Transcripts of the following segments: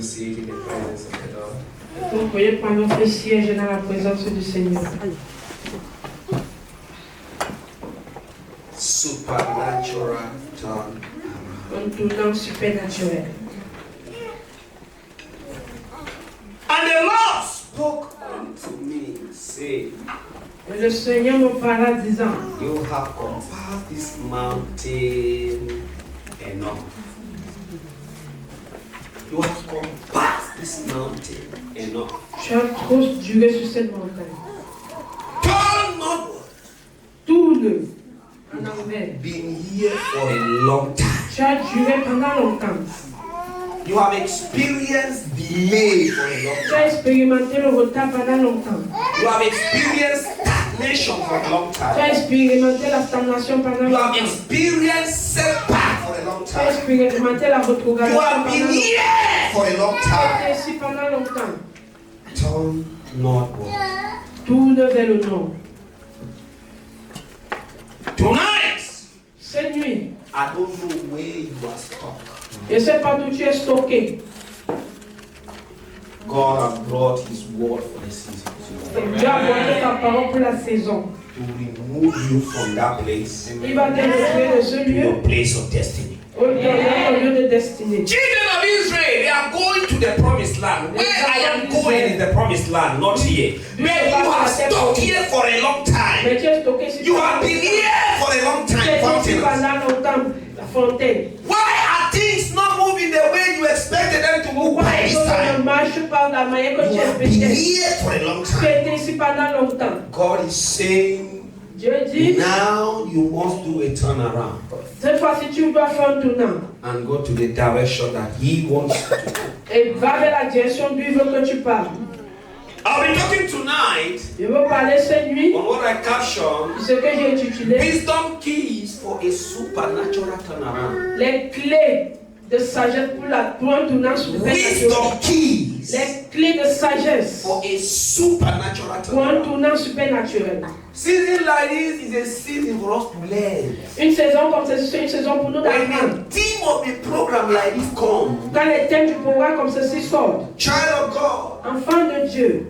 a seat in the presence of the Lord. Vous pouvez prendre votre siège dans la présence du Seigneur. Supernatural turn. Un tournant supernaturel. And the Lord spoke unto me, saying, Et le Seigneur me parla disant, you have compassed this mountain enough. You have compassed this mountain enough. tu as trop duré sur cette montagne. Turn northward. Tourne en envers. Been here for a long time. Tu as duré pendant longtemps. You have experienced delay for a long Tu time. as expérimenté le retard pendant longtemps. You have experienced stagnation for a long Tu as time. expérimenté la stagnation pendant You have longtemps. experienced setback for a long Tu as time. expérimenté la You rétrogradation have pendant been longtemps. here for a long Tu as time. été ici pendant longtemps. Turn northward. Tourne vers le nord. Tonight, Cette nuit, I don't know where you are stuck. je ne sais pas d'où tu es stocké. God has brought His word for the season Dieu a apporté sa parole pour la saison. to remove you from that place Il va te retirer de ce to lieu your place of destiny. au lieu de destinée. Children of Israel, they are going to the promised land. Where I am going is the promised land, not here. Where you have stuck here for a long time. Mais tu es stocké ici. You have been here for a long Tu time. es ici Fountainers. pendant longtemps. La fontaine. Why are things not moving the way you expected them to move by this Ne time? marche pas de la manière que You tu have been expectais. here for a long Tu time. étais ici pendant longtemps. God is saying, Dieu dit, now you must do a turnaround cette fois-ci tu dois faire un tournant. and go to the direction that He wants you to go. Et va vers la direction d'où il veut que tu parles. I'll be talking tonight Je veux parler cette nuit on what I captioned de ce que j'ai intitulé Wisdom Keys for a Supernatural Turnaround. les clés de sagesse pour un tournant supernaturel. Wisdom Keys Les clés de sagesse for a supernatural pour un turnaround. tournant supernaturel. Season like this is a season for us to learn. Une saison comme ceci, c'est une saison pour nous When d'apprendre. the theme of a program like this comes, Quand les thèmes du programme comme ceci sortent, child of God, enfants de Dieu,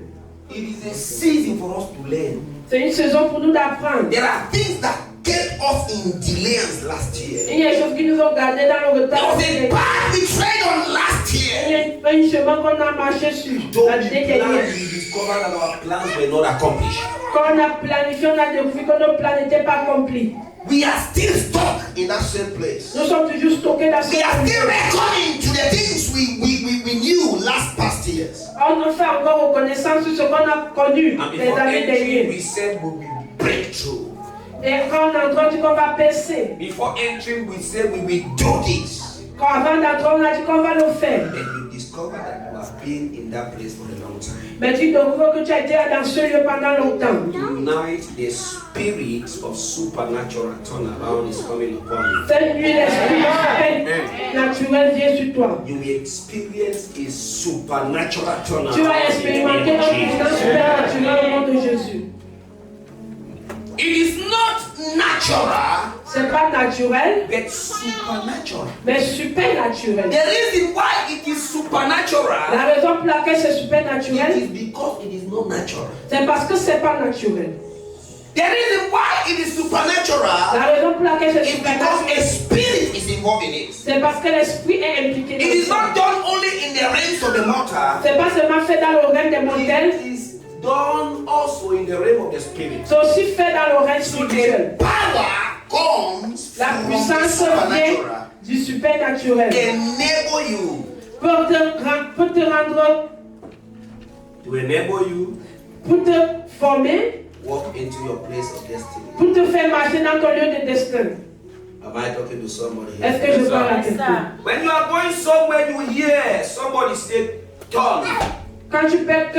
it is a season for us to learn. c'est une saison pour nous d'apprendre. There are things that get us in delays last year. Il y a des choses qui nous ont gardés dans le There retard. was a Il path we tread on last y year. a un chemin qu'on a marché sur Though la we dernière. planned, we discovered that our plans were not accomplished. Quand on a planifié, on a découvert que nos plans n'étaient pas accomplis. We are still stuck in that same place. Nous sommes toujours stockés dans ce We are still monde. reckoning to the things we knew last past years. On nous fait encore reconnaissance sur ce qu'on a connu And les before années entering, dernières. we said we will break through. Et quand on entre, on dit qu'on va percer. Before entering, we said we will do this. Quand avant d'entrer, on a dit qu'on va le faire. And you discover that you have been in that place for a long time. Mais tu découvres que tu as été dans ce lieu pendant longtemps. Tonight, the spirit of supernatural turnaround is coming upon you. Cette nuit, l'esprit naturel vient sur toi. You will experience a supernatural turnaround. Tu vas in the expérimenter name un of tournant Jesus. supernaturel au nom de Jésus. It is not natural, C'est pas naturel, but supernatural. mais supernaturel. The reason why it is supernatural, La raison pour laquelle c'est it supernaturel, is because it is not natural. c'est parce que c'est pas naturel. The reason why it is supernatural La raison pour laquelle c'est is because supernaturel, a spirit is involved in it. c'est parce que l'esprit est impliqué It is dans ça. not done only in the realms of the mortal, C'est pas seulement fait dans le règne des mortels, it is done also in the realm of the spirit. c'est aussi fait dans le règne So spirituel. the power comes La from the puissance supernatural. vient du supernaturel. Enable you, Pour te rendre, to enable you pour te former, walk into your place of destiny. pour te faire marcher dans ton lieu de destin. Am I talking to somebody here? Est-ce que je parle à quelqu'un? When you are going somewhere, you hear somebody say, turn. Quand tu pars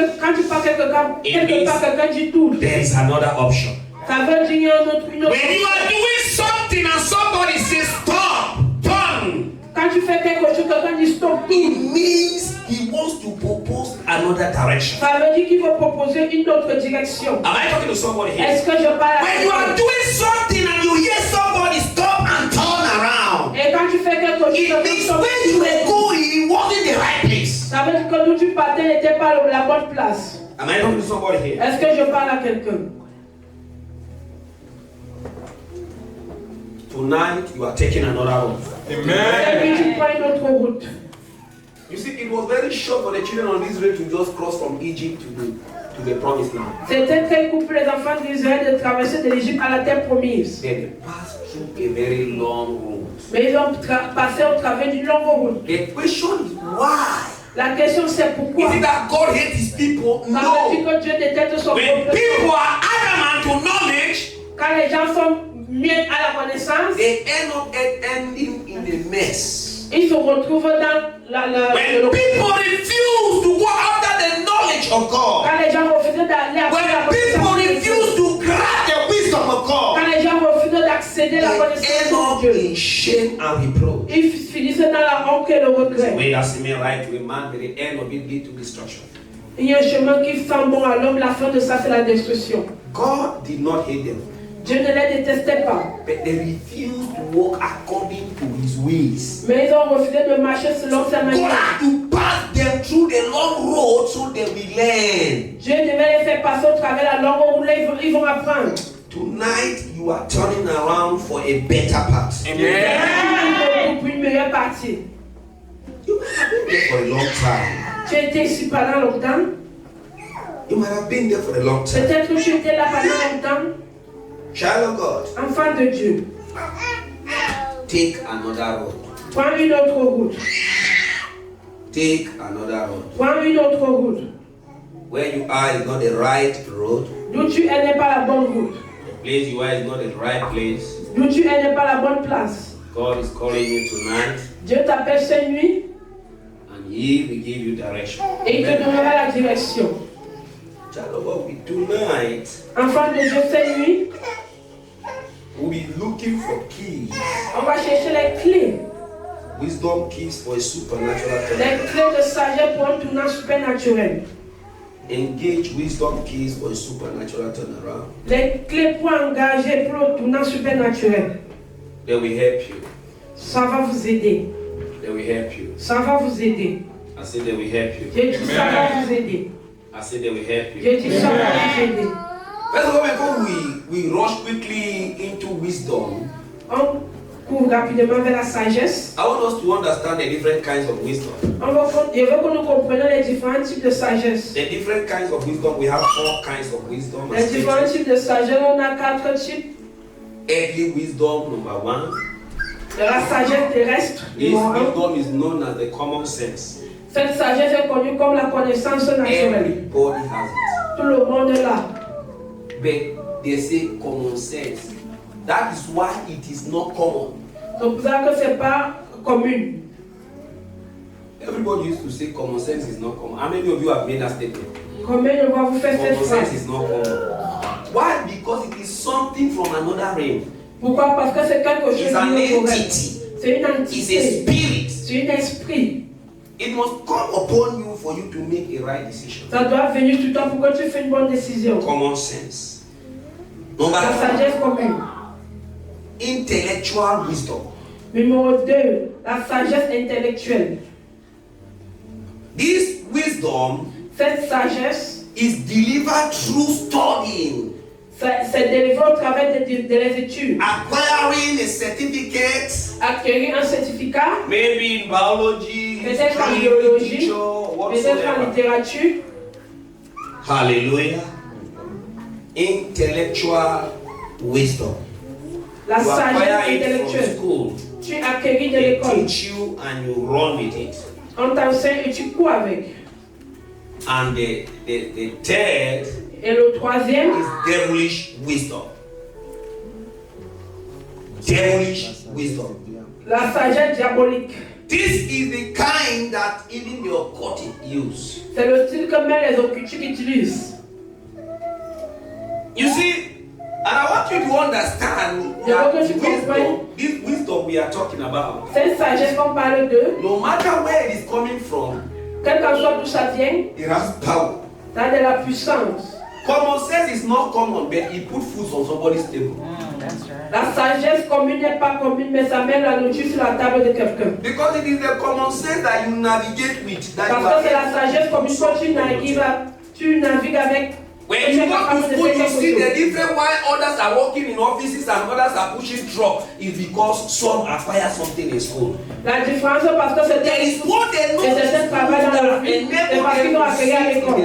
quelque part, quelqu'un dit tout. There is another option. Ça veut dire qu'il y a une autre. When you are doing something and somebody says, stop, turn, Quand tu fais quelque chose, quelqu'un dit stop it tout. means he wants to propose another direction. Ça veut dire qu'il veut proposer une autre direction. Am I talking to somebody here? Est-ce que je parle à When you are quelqu'un? doing something and you hear somebody stop and turn around, Et quand tu fais quelque chose, it quelqu'un means stop where you were going, it wasn't the right place. Ça veut dire que d'où tu partais n'était pas la bonne place. Am I talking to somebody here? Est-ce que je parle à quelqu'un? Tonight you are taking another road. Et puis tu prends une autre route. You see, it was very short for the children of Israel to just cross from Egypt to the promised land. C'était très court pour les enfants d'Israël de traverser de l'Égypte à la terre promise. They passed through a very long road. Mais ils ont passé au travers d'une longue route. The question is why? La question c'est pourquoi? Is it that God hates his people? Ça veut dire No. que Dieu déteste son When peuple. people are adamant to knowledge, Quand les gens sont mieux à la connaissance, they end up ending in the mess. ils se retrouvent dans When people refuse to go after the knowledge of God, quand les gens refusent d'aller après la when people connaissance de Dieu, refuse to grasp the wisdom of God, quand les gens refusent d'accéder à la they connaissance end up de Dieu, in shame and reproach. ils finissent dans la honte et le regret. Way that seeming right to a man, but the end of it lead to destruction. Il y a un chemin qui sent bon à l'homme, la fin de ça c'est la destruction. God did not hate them, Dieu ne les détestait pas, but they refused to walk according to his ways. mais ils ont refusé de marcher selon sa God manière. had to pass them through the long road so they will learn. Dieu devait les faire passer au travers la longue route, là, ils vont apprendre. Tonight you are turning around for a better path. Ils vont pour une meilleure partie. You might have been there for a long time. Tu étais ici pendant longtemps. You might have been there for a long time. Peut-être que tu étais là pendant longtemps. Child of God, Enfant de Dieu, take another road. prends une autre route. Take another road. Prends une autre route. Where you are is not the right road. D'où tu es n'est pas la bonne route. The place you are is not the right place. D'où tu es n'est pas la bonne place. God is calling you tonight, Dieu t'appelle cette nuit and He will give you direction. et il te donnera la direction. Child of God, tonight Enfant de Dieu, cette nuit, we'll be looking for keys. on va chercher les clés. Wisdom keys for a supernatural Les turnaround. clés de sagesse pour un tournant supernaturel. Engage wisdom keys for a supernatural turnaround. Les clés pour engager pour le tournant supernaturel. They will help you. Ça va vous aider. They will help you. Ça va vous aider. I said they will help you. J'ai dit ça va vous aider. I said they will help you. J'ai dit ça va vous aider. First of all, before we rush quickly into wisdom, On court rapidement vers la sagesse. I want us to understand the different kinds of wisdom. Je veux que nous comprenions les différents types de sagesse. The different kinds of wisdom, we have 4 kinds of wisdom. Les différents types de sagesse, on a 4 types. Earthly wisdom, number 1. De la sagesse terrestre, This numéro 1. wisdom is known as the common sense. Cette sagesse est connue comme la connaissance naturelle. Everybody has it. Tout le monde l'a. But they say common sense. That is why it is not common. C'est pour ça que ce n'est pas commun. Everybody used to say common sense is not common. How many of you have made that statement? Combien de fois vous faites cette Common sense phrase? is not common. Why? Because it is something from another realm. Pourquoi? Parce que c'est quelque chose It's an de naturel. entity. C'est une It's a entité. spirit. C'est un esprit. It must come upon you for you to make a right decision. Ça doit venir tout le temps pour que tu fasses une bonne décision. Common sense. Number La 2, sagesse commune. intellectual wisdom. Numéro 2, la sagesse intellectuelle. This wisdom Cette sagesse, is delivered through studying, c'est délivré au travers des études. acquiring a certificate, Acquérir un certificat, maybe in biology, peut-être en history, biologie, literature, peut-être en whatsoever. littérature. Hallelujah. Intellectual wisdom. La You sagesse acquire it from intellectuelle. school. Tu acquéris de They l'école. teach you and you run with it. On t'enseigne et tu cours avec. And the third Et le troisième, is devilish wisdom. Devilish wisdom. la sagesse diabolique. This is the kind that even the occultic use. C'est le style que même les occultiques utilisent. You see, and I want you to understand that this wisdom we are talking about, Cette sagesse qu'on parle de, no matter where it is coming from, quel qu'en soit d'où ça vient, it has power. ça a de la puissance. Common sense is not common, but he put food on somebody's table. That's right. La sagesse commune n'est pas commune, mais ça met la nourriture sur la table de quelqu'un. Because it is the common sense that you navigate with. That Parce you are que c'est la sagesse commune que tu navigues avec. when you go to school, you see the difference why others are working in offices and others are pushing truck is because some acquire something in school. La différence parce que c'est There is what they know. et certains travaillent dans la vie, c'est parce qu'ils ont accueilli à l'école.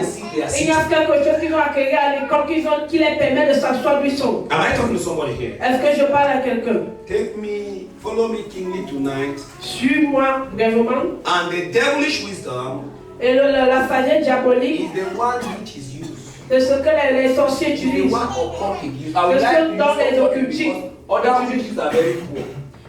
Il y a quelque chose qu'ils ont accueilli à l'école qui les permet de s'asseoir d'où ils sont. Am I talking to somebody here? Est-ce que je parle à quelqu'un? Follow me keenly tonight. Suis-moi brièvement. And the devilish wisdom Et la sagesse diabolique, is the one which is used. c'est ce que les sorciers The utilisent. one occultic use. I Le would like seul to dans use les somebody occultiques. because other occultics are very poor.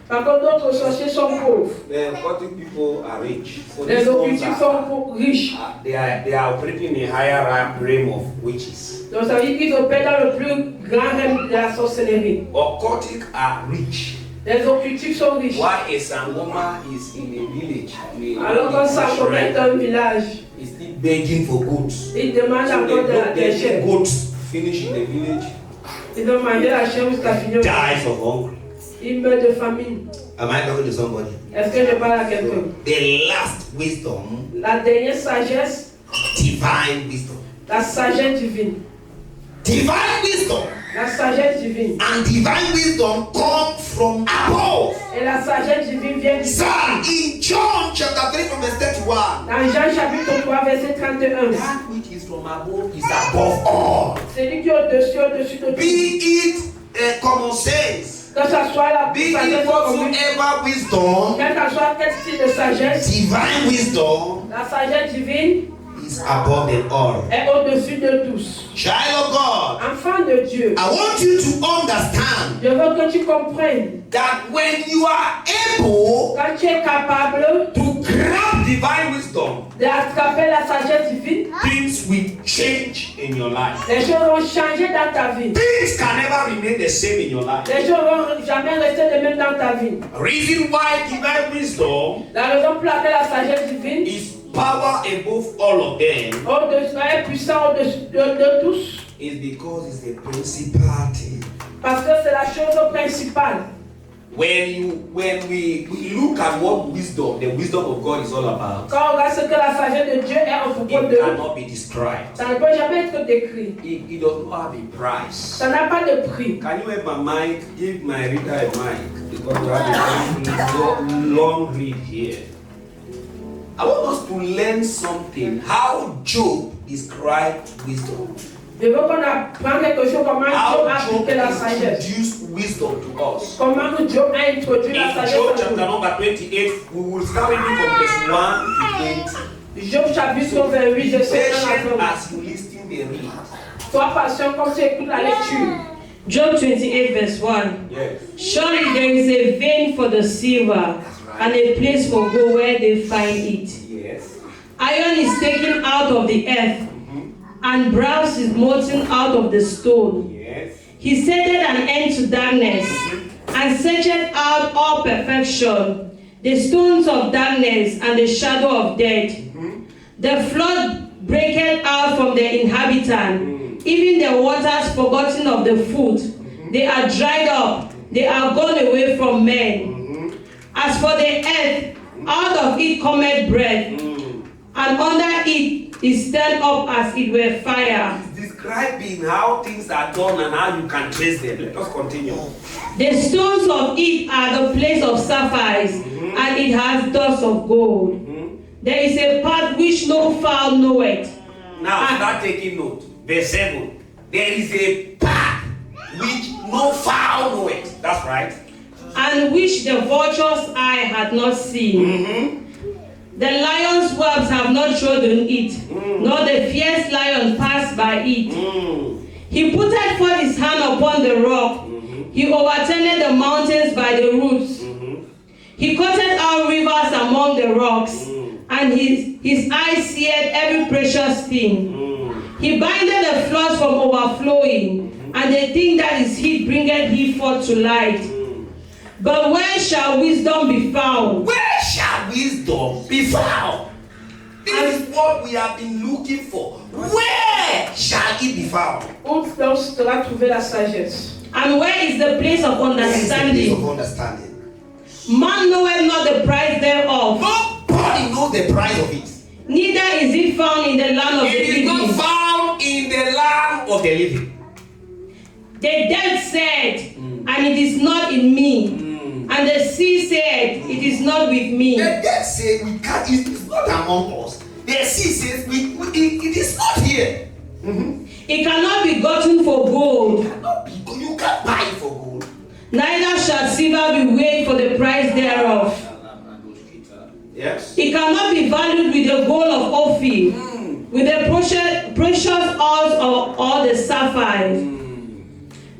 Par contre, d'autres sorciers sont pauvres. The occultic people are rich. So Les these ones occultiques sont riches. they are operating in a higher realm of witches. Donc ça veut dire qu'ils opèrent dans le plus grand règne de la sorcellerie. Occultic are rich. Les occultiques sont riches. While a sangoma is in a village, Alors qu'un sangoma est un village, is still begging for goods. il demande So encore de la they chair. goods finish in the village, Ils doivent manger la chair jusqu'à finir. dies of hunger. Ils meurent de famine. Am I talking to somebody? Est-ce que je parle à quelqu'un? The last wisdom, La dernière sagesse, divine wisdom. la sagesse divine. Divine wisdom La sagesse divine. and divine wisdom come from above. Et la sagesse divine vient du Sir, in John chapter 3 from verse 31, Dans Jean chapitre 3, verset 31. that which is from above is above all. Celui qui est au-dessus de tout. Be it common sense, Que ce soit la be it sagesse commune, whatsoever wisdom, quel que soit quel style de sagesse, divine wisdom la sagesse divine is above them all. est au-dessus de tous. Child of God, Enfant de Dieu, I want you to understand je veux que tu comprennes, that when you are able quand tu es capable to grab divine wisdom, d'attraper la sagesse divine, things will change in your life. les choses vont changer dans ta vie. Things can never remain the same in your life. Les choses vont jamais rester les mêmes dans ta vie. Reason why divine wisdom La raison pour laquelle la sagesse divine is power above all of them est puissant au-dessus de tous, is because it's the principality. parce que c'est la chose principale. When we look at what wisdom, the wisdom of God is all about, Quand on regarde ce que la sagesse de Dieu est en propos it de, cannot be described. ça ne peut jamais être décrit. It does not have a price. Ça n'a pas de prix. Can you help my mic? Give my reader a mic because we have a very long read here. I want us to learn something. How Job described wisdom. Je veux qu'on apprenne quelque chose comment Dieu a How appliqué la Job sagesse. introduced wisdom to us. Comment Dieu a introduit la In sagesse. Job à chapter nous. number 28, we will start reading from verse 1 to 20. Job chapitre 28, verset 1 Patient à 20. as you listen the read. Sois patient comme tu écoutes la lecture. Job 28 verse 1. Yes. Surely there is a vein for the silver and a place for gold where they find it. Yes. Iron is taken out of the earth and brass is molten out of the stone. Yes. He setteth an end to darkness and searcheth out all perfection, the stones of darkness and the shadow of death. The flood breaketh out from the inhabitant, even the waters forgotten of the foot. They are dried up, they are gone away from men. As for the earth, out of it cometh breath, and under it is stirred up as it were fire. Describing how things are done and how you can trace them. Let us continue. The stones of it are the place of sapphires, and it has dust of gold. There is a path which no fowl knoweth. Now start taking note. Verse 7. There is a path which no fowl knoweth. That's right. And which the vulture's eye had not seen. The lion's whelps have not trodden it, nor the fierce lion passed by it. He putteth forth his hand upon the rock. He overturned the mountains by the roots. He cutteth out rivers among the rocks, and his eyes seeth every precious thing. He bindeth the floods from overflowing, and the thing that is hid bringeth he forth to light. But where shall wisdom be found? Where shall wisdom be found? This is what we have been looking for. Where where shall it be found? Où donc sera trouvée la sagesse? And where is the place of Where is the place understanding? of understanding? Man knoweth not the price thereof, Nobody knows the price of it. neither is it found in the land of the It is not living. found in the land of the living. The dead said, and it is not in me. And the sea said, it is not with me. The dead say we can't. It's not among us. The sea says it is not here. It cannot be gotten for gold, You can't buy it for gold. neither shall silver be weighed for the price thereof. Yes. It cannot be valued with the gold of Ophir, with the precious ores of all the sapphires.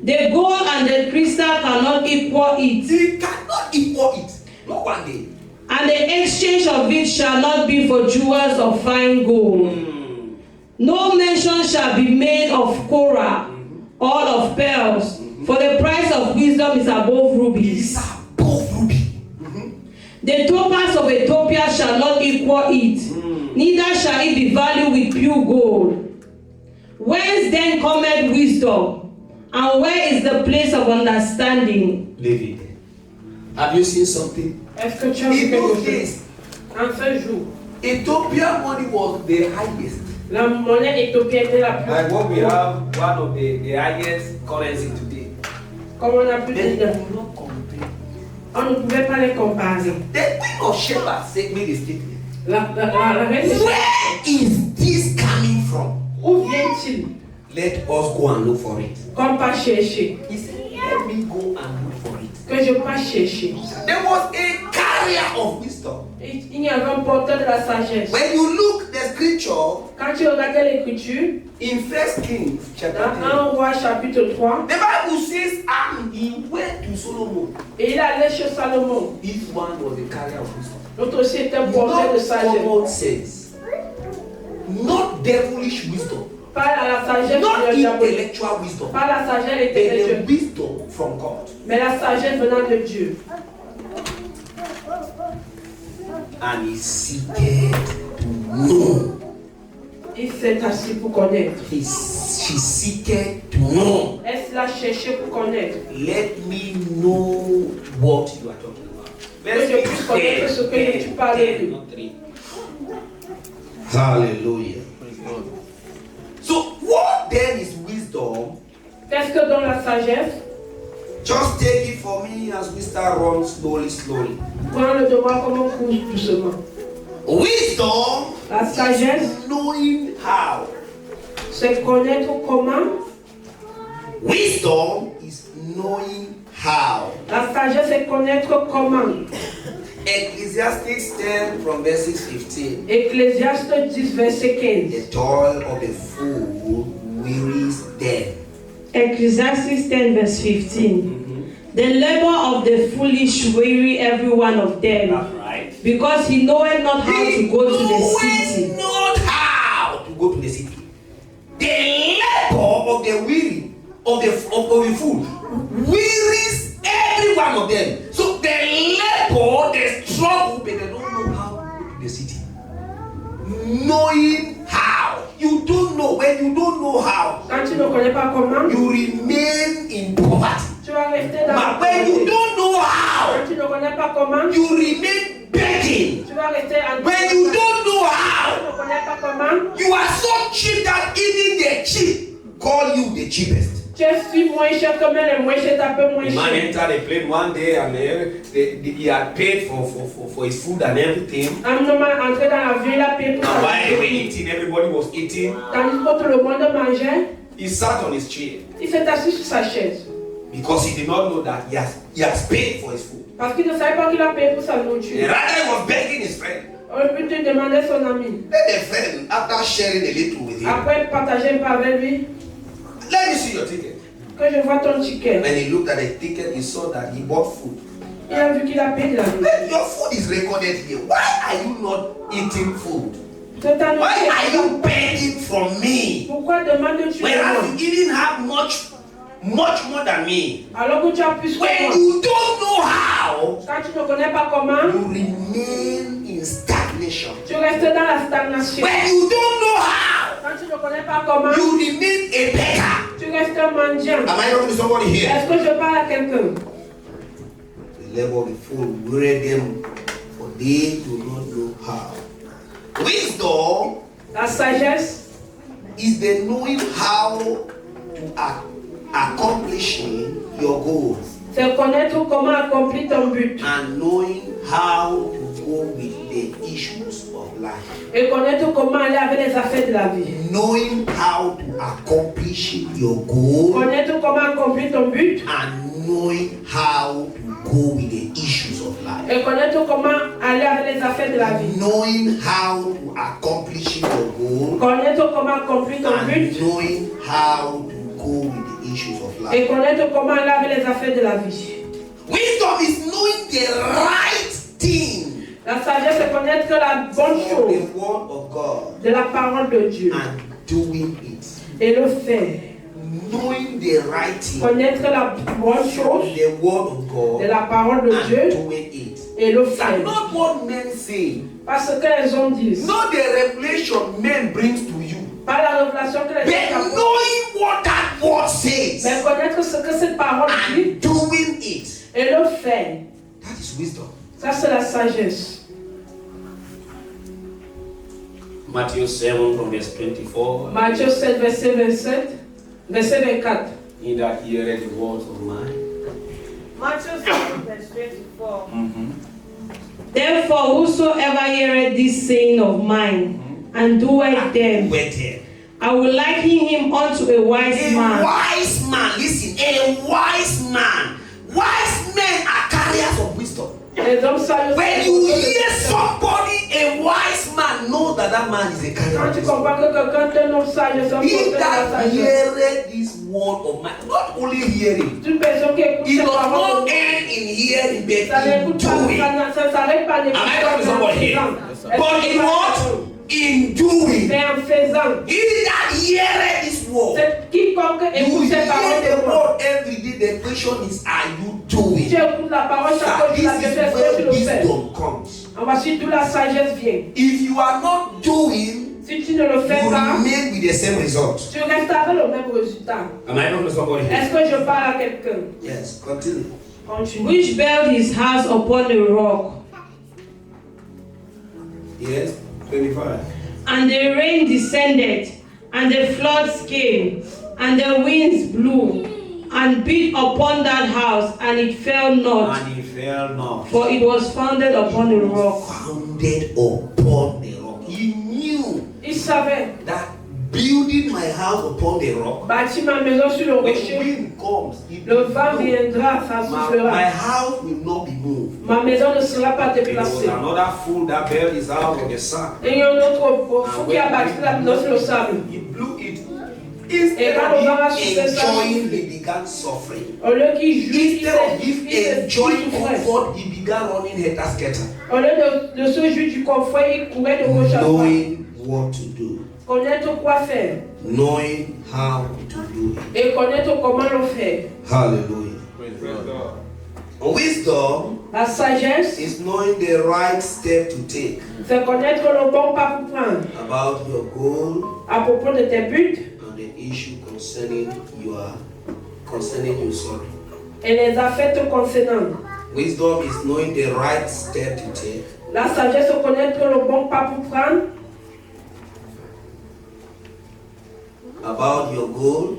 The gold and the crystal cannot equal it, It cannot equal it. Not one day. and the exchange of it shall not be for jewels of fine gold. No mention shall be made of coral or of pearls, for the price of wisdom is above rubies. It's above ruby. The topaz of Ethiopia shall not equal it, neither shall it be valued with pure gold. Whence then cometh wisdom, and where is the place of understanding? David, have you seen something? Est-ce que tu as vu In quelque those chose? days, En ce jour, Ethiopian money was the highest. la monnaie éthiopienne était la plus Like what we have, one of the highest currency today. comme on a pu They dire. could not compare. On ne pouvait pas les comparer. The Queen of Sheba said, made a statement. La reine de Where is this coming from? Où vient-il? Let us go and look for it. Qu'on pas chercher. He said, let me go and look for it. Que je pas chercher. There was a carrier of wisdom. Il y avait un porteur de la sagesse. When you look the scripture Quand tu regardais l'écriture, in 1 Kings chapter dans 1 Roi chapitre 3, 3, the Bible says, and he went to Solomon. et il allait chez Salomon. This one was a carrier of wisdom. L'autre aussi était un porteur de Not sagesse. common sense. Not devilish wisdom. Pas la sagesse Not diabolique. intellectual wisdom. Pas la sagesse But the intellectuelle. wisdom from God. Mais la sagesse venant de Dieu. And he seeked to know. Il s'est assis pour connaître. She seeked to know. Est-ce l'a cherché pour connaître? Let me know what you are talking about. Que je puisse connaître ce que tu parles de. not 3. Hallelujah. So what then is wisdom? Qu'est-ce que dans la sagesse? Just take it for me as we start run slowly. Prends le devoir comme on court doucement. Wisdom La sagesse, is knowing how. c'est connaître comment. Wisdom is knowing how. La sagesse, c'est connaître comment. Ecclesiastes 10 from verses 15. Ecclésiaste 10, verset 15. The toil of the fool wearies them. Ecclesiastes 10 verse 15. The labor of the foolish weary every one of them, That's right. because he knoweth not how to go to the city. Not how to go to the city. The labor of the weary, of the fool, wearies every one of them. So the labor, the struggle, but they don't know how to go to the city. Knowing how. You don't know. When you don't know how, Quand tu ne connais pas comment, you remain in poverty. tu vas rester dans la But when you pauvreté. don't know how, Quand tu ne connais pas comment, you remain begging. tu vas rester en When you don't know Quand how, tu ne connais pas comment, you are so cheap that even the cheap call you the cheapest. tu es si moins cher que même les moins chers t'appellent moins The man cher. entered the plane one day and he had paid for his food and everything. Un homme est entré dans l'avion, il a payé pour And sa while they were vie. eating, everybody was eating. Tandis que tout le monde mangeait, He sat on his chair il s'est assis sur sa chaise. because he did not know that he has paid for his food. Parce qu'il ne savait pas qu'il a payé pour sa And nourriture. rather, he was begging his friend. On peut te demander son ami. Then the friend, after sharing a little with him, Après, partager un peu avec lui, let me see your ticket. que je vois ton ticket. When he looked at the ticket, he saw that he bought food. Il a vu qu'il a payé de la nourriture. Then your food is recorded here. Why are you not eating food? C'est ta Why are nourriture. you begging from me? Pourquoi demandes-tu de Whereas moi? you didn't have much more than me. Alors que tu as plus que When moi. you don't know how, Quand tu ne connais pas comment, you remain in stagnation. tu restes dans la stagnation. When you don't know how, Quand tu ne connais pas comment, you remain a beggar. tu restes un mendiant. Am I talking to somebody here? Est-ce que je parle à quelqu'un? The level of the fool weary them, for they do not know how. Wisdom La sagesse, is the knowing how to accomplishing your goals c'est connaître comment accomplir ton but. and knowing how to go with the issues of life. Et connaître comment aller avec les affaires de la vie. Knowing how to accomplish your goal Connaître comment accomplir ton but. and knowing how to go with the issues of life. Et connaître comment aller avec les affaires de la vie. Knowing how to accomplish your goal Connaître comment accomplir ton and but. knowing how to go with the issues of Et life. connaître comment aller avec les affaires de la vie. Wisdom is knowing the right thing La sagesse, c'est connaître la bonne of chose the word of God de la parole de Dieu and doing it. et le faire. Knowing the right thing Connaître la bonne from chose the word of de God la parole de and Dieu doing it. et le That's faire. not what men say. Pas ce que les hommes disent. Not the revelation men brings to you. Pas la révélation que les But hommes apportent. knowing what that word says Mais connaître ce que cette parole dit and doing it. et le faire. That is wisdom. Ça, c'est la sagesse. Matthew 7 from verse 24. Matthieu 7, verset 27, verset 24. He that heareth the words of mine. Matthew 7, verse 24. Therefore, whosoever heareth this saying of mine, and doeth them, Wait here. I will liken him unto a wise A man. wise man, listen, a wise man. Wise men are carriers of wisdom. Les hommes sages. When you hear somebody, a wise man, know that that man is a carrier Quand of tu wisdom. comprends que quelqu'un est un homme sage, c'est un He porteur de la that sagesse. heareth this word of mine, not only hearing, C'est une personne qui écoute it ces does paroles. not end in hearing, but Ça in n'écoute pas, doing. ça s'arrête pas d'écouter. Am I talking to somebody here? Est-ce But que in tu what? vas- In doing. Mais en faisant. He that heareth this word. C'est quiconque You écoute ces hear paroles the de moi. word every day. The question is, are you Tu doing? écoutes la parole chaque That jour, la this question is est-ce que where tu le fais? wisdom comes. En voici d'où la sagesse vient. If you are not doing, Si tu ne le fais you pas, remain with the same result. tu restes avec le même résultat. Am I talking to somebody here? Est-ce que je parle à quelqu'un? Yes, continue. Continue. Which built his house upon a rock, Yes, 25. and the rain descended, and the floods came, and the winds blew, and beat upon that house, and it fell not, And he fell not. for it was founded upon a rock. Founded upon the rock. He knew Il savait, that building my house upon the rock, bâtir ma maison sur le when rocher, wind comes, it le will vent blow. viendra, ça My soufflera. house will not be moved. Ma maison ne sera pas It was déplacée. another fool that built his house on the sand. Et il y a un autre fou qui a bâti la maison sur le sable. He blew it. Et Instead quand le vent a of soufflé, him ça a enjoying, soufflé. he began suffering. Au lieu qu'il jouisse, Instead of him il enjoying souffrait. comfort, he began running head-scatter. Au lieu de se jouir du confort, il courait de gauche à droite. Knowing what to do. Connaître quoi faire Knowing how to do it. et connaître comment le faire. Hallelujah. Wisdom La sagesse, is knowing the right step to take c'est connaître le bon pas pour prendre about your goal à propos de tes buts and the issue concerning you, sorry. et les affaires te concernant. Wisdom is knowing the right step to take La sagesse, c'est connaître le bon pas pour prendre about your goal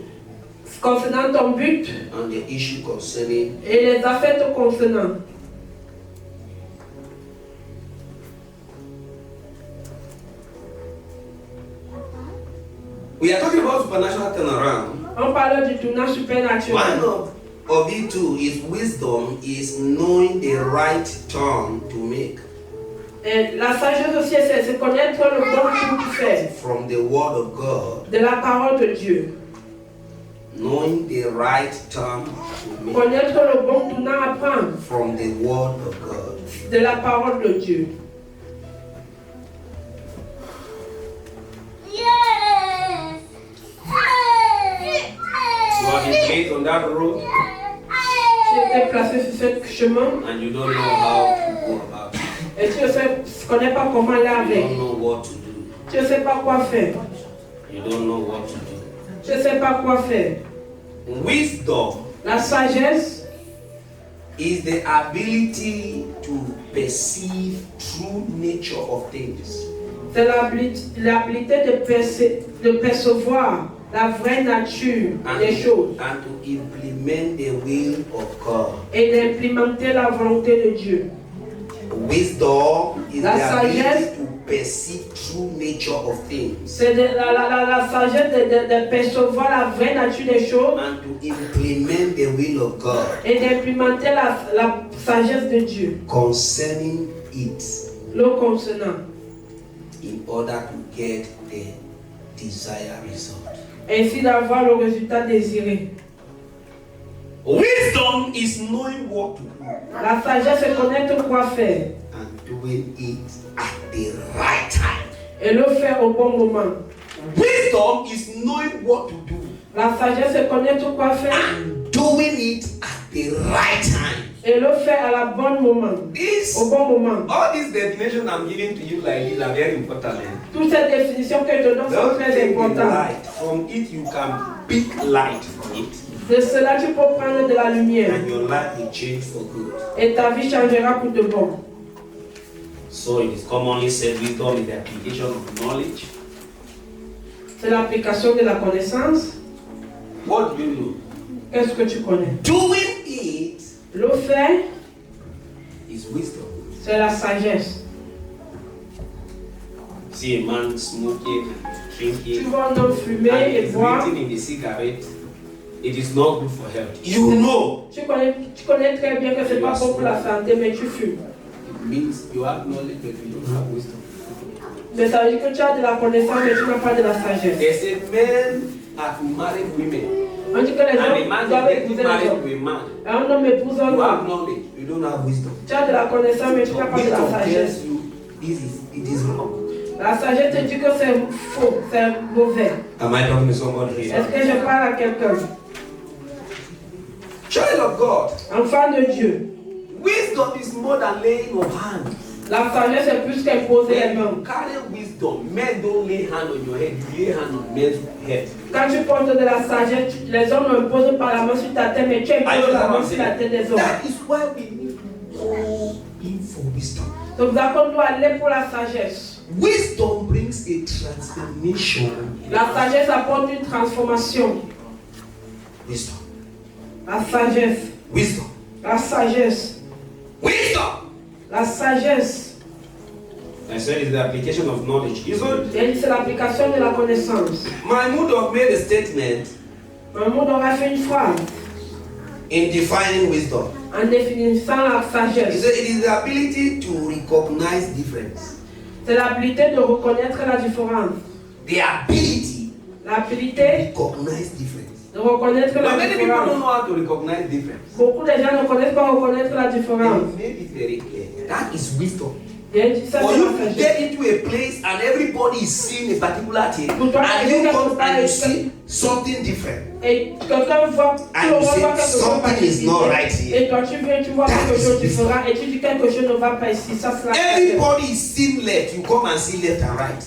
concernant ton but and the issue concerning et les affaires te concernant. We are talking about supernatural turnaround. On parle du tournant One supernaturel. of it too is wisdom is knowing the right turn to make Et la sagesse aussi, c'est connaître le bon pour faire from the word of God. de la parole de Dieu. Knowing the right turn to make Connaître le bon tournant à prendre from the word of God. de la parole de Dieu. You are the gate on that road Tu es placé sur ce chemin and you don't know how to go about it. et tu ne connais pas comment aller You avec. don't know what to do. Tu ne sais pas quoi faire. You don't know what to do. Je ne sais pas quoi faire. Wisdom La sagesse, is the ability to perceive true nature of things. c'est l'habilité de percevoir la vraie nature des choses And to implement the will of God. et d'implémenter la volonté de Dieu. Wisdom is La the sagesse. ability to perceive true nature of things C'est la sagesse de percevoir la vraie nature des choses and to implement the will of God et d'implémenter la sagesse de Dieu, concerning it le concernant, in order to get the desired result. ainsi d'avoir le résultat désiré. Wisdom is knowing what to do La sagesse, c'est connaître quoi faire and doing it at the right time. et le faire au bon moment. Wisdom is knowing what to do La sagesse, c'est connaître quoi faire and doing it at the right time. et le faire à la bonne moment, au bon moment. All these definitions I'm giving to you like this are very important. Toutes ces définitions que je te donne sont Don't très take the importantes. light. From it you can pick light from it. De cela, tu peux prendre de la lumière And your life will change for good. et ta vie changera pour de bon. So it is commonly said wisdom is the application of knowledge. C'est l'application de la connaissance. What do you know? Qu'est-ce que tu connais? Doing it Le faire, is wisdom. c'est la sagesse. See a man smoking and Tu drinking vois un homme and fumer et is boire. written in the cigarette. It is not good for health. You know. Tu connais très bien que c'est pas bon pour la santé, mais tu fumes. It means you have knowledge but you don't have wisdom. Mais ça veut dire que tu as de la connaissance, mais tu n'as pas de la sagesse. They say men have married women. On dit que les And a hommes man doivent is getting épouser les married hommes. to a man. Un homme épouse un You have homme. knowledge, you don't have wisdom. Tu as de la connaissance, mais tu n'as pas de la Wisdom sagesse. tells you it is wrong. La sagesse te dit que c'est faux, c'est mauvais. Am I talking to somebody here? Est-ce que je parle à quelqu'un? Child of God, Enfant de Dieu. wisdom is more than laying of hands. La sagesse est plus qu'imposer les When mains. you carry wisdom, men don't lay hand on your head, you lay hand on men's head. Quand tu portes de la sagesse, les hommes n'imposent pas la main sur ta tête, mais tu imposes la main sur la tête des hommes. That is why we need to go in for wisdom. Donc, on doit aller pour la sagesse. Wisdom brings a transformation. La sagesse apporte une transformation. Wisdom. La sagesse. Wisdom. La sagesse. Wisdom. La sagesse. I said it's the application of knowledge. You know, C'est l'application de la connaissance. Mahmoud made a statement Un monde aura fait une phrase in defining wisdom. en définissant la He sagesse. said it is the ability to recognize difference. C'est l'habilité de reconnaître la différence. The ability L'habilité to recognize difference. de reconnaître But la many people don't différence. know how to recognize difference. Beaucoup de gens ne connaissent pas reconnaître la différence. He made it very clear. That is wisdom. Il dit ça, For c'est you la to sagesse. get into a place and everybody is seeing a particular thing, Pour toi, and you quelqu'un come peut pas and you être- see something different. Et quelqu'un voit, tout And le you monde say, voit quelque chose something pas is ici. not right here. Et toi tu viens, tu vois That quelque is chose de wisdom. différent et tu dis quelque chose ne va pas ici. Ça c'est la sagesse. Everybody is seeing left, you come and see left and right.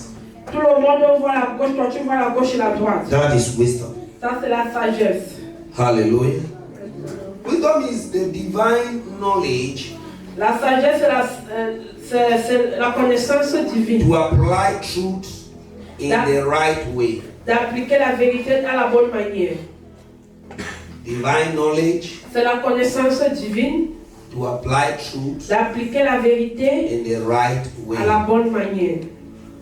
Tout le monde voit la gauche, toi tu vois la gauche et la droite. That is wisdom. Ça c'est la sagesse. Hallelujah. Wisdom is the divine knowledge La sagesse c'est la connaissance divine. to apply truth in That- the right way. D'appliquer la vérité à la bonne manière. Divine knowledge C'est la connaissance divine to apply truth d'appliquer la vérité in the right way à la bonne manière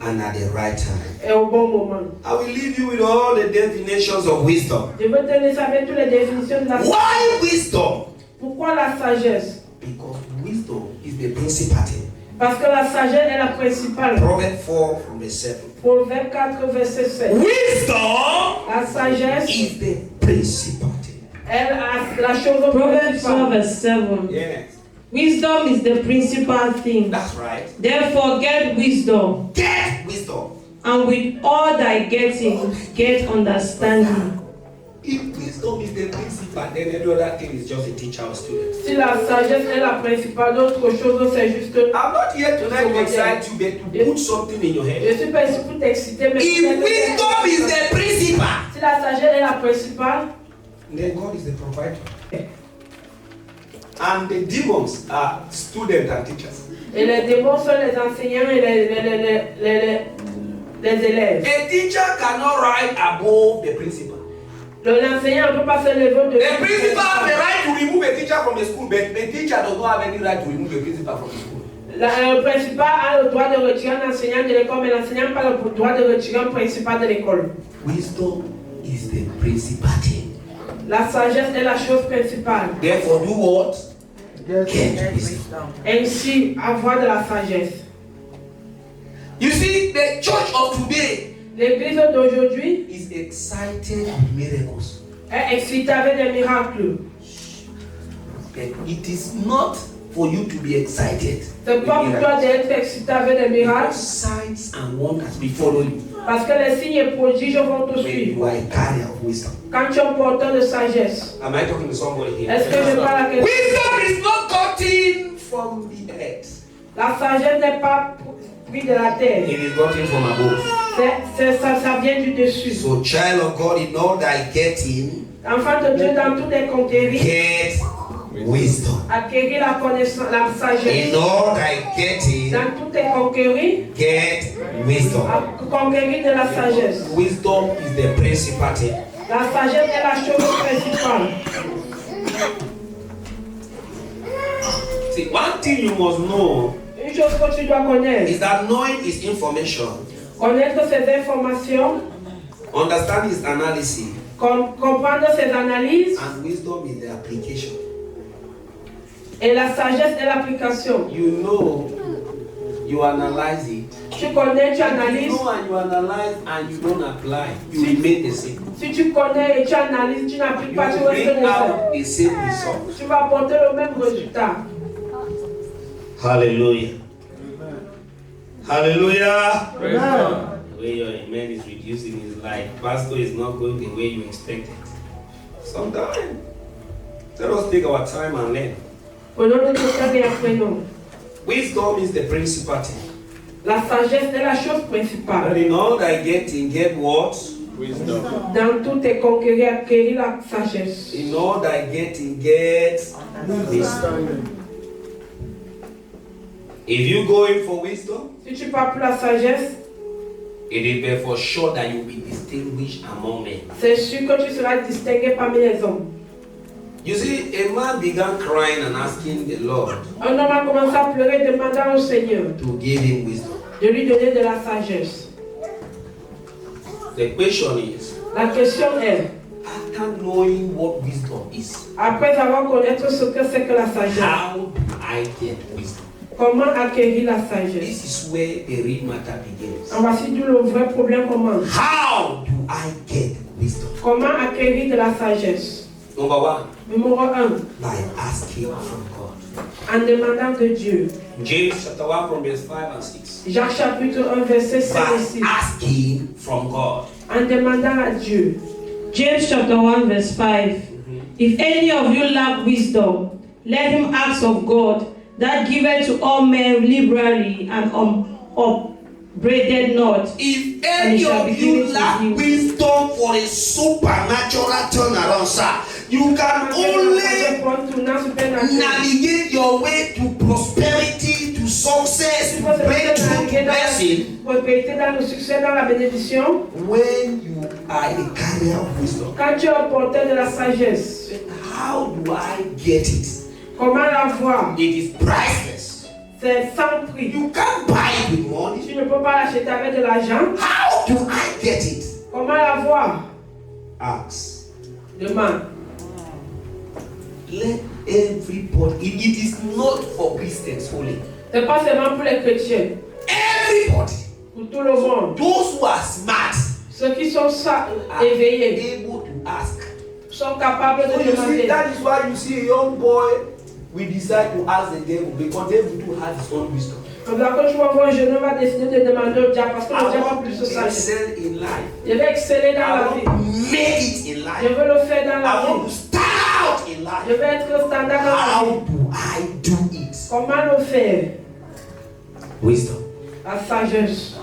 and at the right time. et au bon moment. I will leave you with all the definitions of wisdom. Je veux te laisser avec toutes les définitions de la sagesse. Why wisdom? Pourquoi la sagesse? Because wisdom is the principal thing. Parce que la sagesse est la principale. Proverbs 4 from the 7. Proverbe 4, verset 7. Wisdom La sagesse is the principal thing. est la chose Proverbs 4 principale. verse 7. Yes, Wisdom is the principal thing. that's right. Therefore get wisdom, Get wisdom. and with all thy getting, get understanding. If wisdom wisdom is the principal, then every other thing is just a teacher or student. Si la sagesse est la principale, d'autres choses c'est juste. I'm not here tonight to excite you, but to put something in your head. Je suis pas ici pour t'exciter, mais If wisdom is the principal, si la sagesse est la principale, then God is the provider. And the demons are students and teachers. et les démons sont les enseignants et les élèves. A teacher cannot rise above the principal. L'enseignant ne peut pas se lever de The principal has the right to remove a teacher from the school, but the teacher does not have any right to remove a principal from the school. Le principal a le droit de retirer un enseignant de l'école, mais l'enseignant n'a pas le droit de retirer un principal de l'école. Wisdom is the principal thing. La sagesse est la chose principale. Therefore, do what? Get wisdom. Ainsi, avoir de la sagesse. You see, the church of today L'église d'aujourd'hui is excited with miracles. est excitée avec des miracles. But it is not for you to be excited. C'est with pas pour toi miracles. d'être excité avec des miracles, Because signs and wonders will follow you parce que les signes et prodiges vont te when suivre. you are a carrier of wisdom. Quand tu es un porteur de sagesse, Am I talking to somebody here? est-ce que je parle à quelqu'un? Wisdom is not gotten from the earth. La sagesse n'est pas prise de la terre. It is gotten from above. Ça vient du dessus. So, child of God, in all thy getting, Enfant de Dieu, dans tout est conquérir, get wisdom. acquérir la connaissance, la sagesse. In all thy getting, Dans tout est conquérir, get wisdom. conquérir de la sagesse. Wisdom is the principal thing. La sagesse est la chose principale. See, one thing you must know Une chose que tu dois connaître, is that knowing is information, connaître ces informations, understand is analysis, comprendre ces analyses, and wisdom is the application. et la sagesse est l'application. You know, you analyze it. Tu connais, tu You analyses. know and you analyze and you don't apply, you remain the same. Si tu connais et tu analyses, tu n'appliques You pas, tu bring restes le out même. the same result. Tu vas apporter le même résultat. Hallelujah. Hallelujah. Amen. The way your amen is reducing is like, Pastor is not going the way you expected. Sometimes, let us take our time and learn. Prenons notre temps et apprenons. Wisdom is the principal thing. La sagesse est la chose principale. And in all thy getting, get what? Wisdom. Dans tout est conquérir, acquérir la sagesse. In all thy getting, get wisdom. If you go in for wisdom, Si tu pars pour la sagesse, it is therefore sure that you will be distinguished among men. c'est sûr que tu seras distingué parmi les hommes. You see, a man began crying and asking the Lord Un homme a commencé à pleurer, demandant au Seigneur to give him wisdom. de lui donner de la sagesse. The question is, La question est, after knowing what wisdom is, après avoir connaître ce que c'est que la sagesse, how do I get wisdom? comment acquérir la sagesse? This is where the real matter begins. Voici d'où le vrai problème commence. How do I get wisdom? Comment acquérir de la sagesse? Number one, Numéro 1, by asking from God. en demandant de Dieu. James chapter 1 from verse 5 and 6. Jacques chapitre 1, verset 5 et By 6. asking from God. En demandant à Dieu. James chapter 1 verse 5. If any of you lack wisdom, let him ask of God, that giveth to all men liberally and upbraided not. If And it any shall be of given you to lack you. wisdom for a supernatural turnaround, sir, you can only navigate your way to prosperity, to success, to breakthrough, to blessing Prospérité dans le succès, dans la bénédiction. when you are a carrier of wisdom. Quand tu es un porteur de la sagesse, How do I get it? comment l'avoir? It is priceless. C'est sans prix. You can't buy it with money. Tu ne peux pas l'acheter avec de l'argent. How do I get it? Comment l'avoir? Ask. Demande. Let everybody. It is not for Christians only. C'est pas seulement pour les chrétiens. Everybody. Pour tout le monde. Those who are smart Ceux qui sont are éveillés able to ask. sont capables So de you see, demander. that is why you see a young boy, we decide to ask the devil because devil too has his own wisdom. Comme ça, quand je vais voir un jeune homme, va décider de demander au diable parce que le I diable a want plus de to sagesse. excel in life. Je vais exceller dans I la want vie. to make it in Je life. veux le faire dans I la want to vie. stand out in Je life. vais être standard dans la How vie. do I do it? Comment le faire? Wisdom. La sagesse.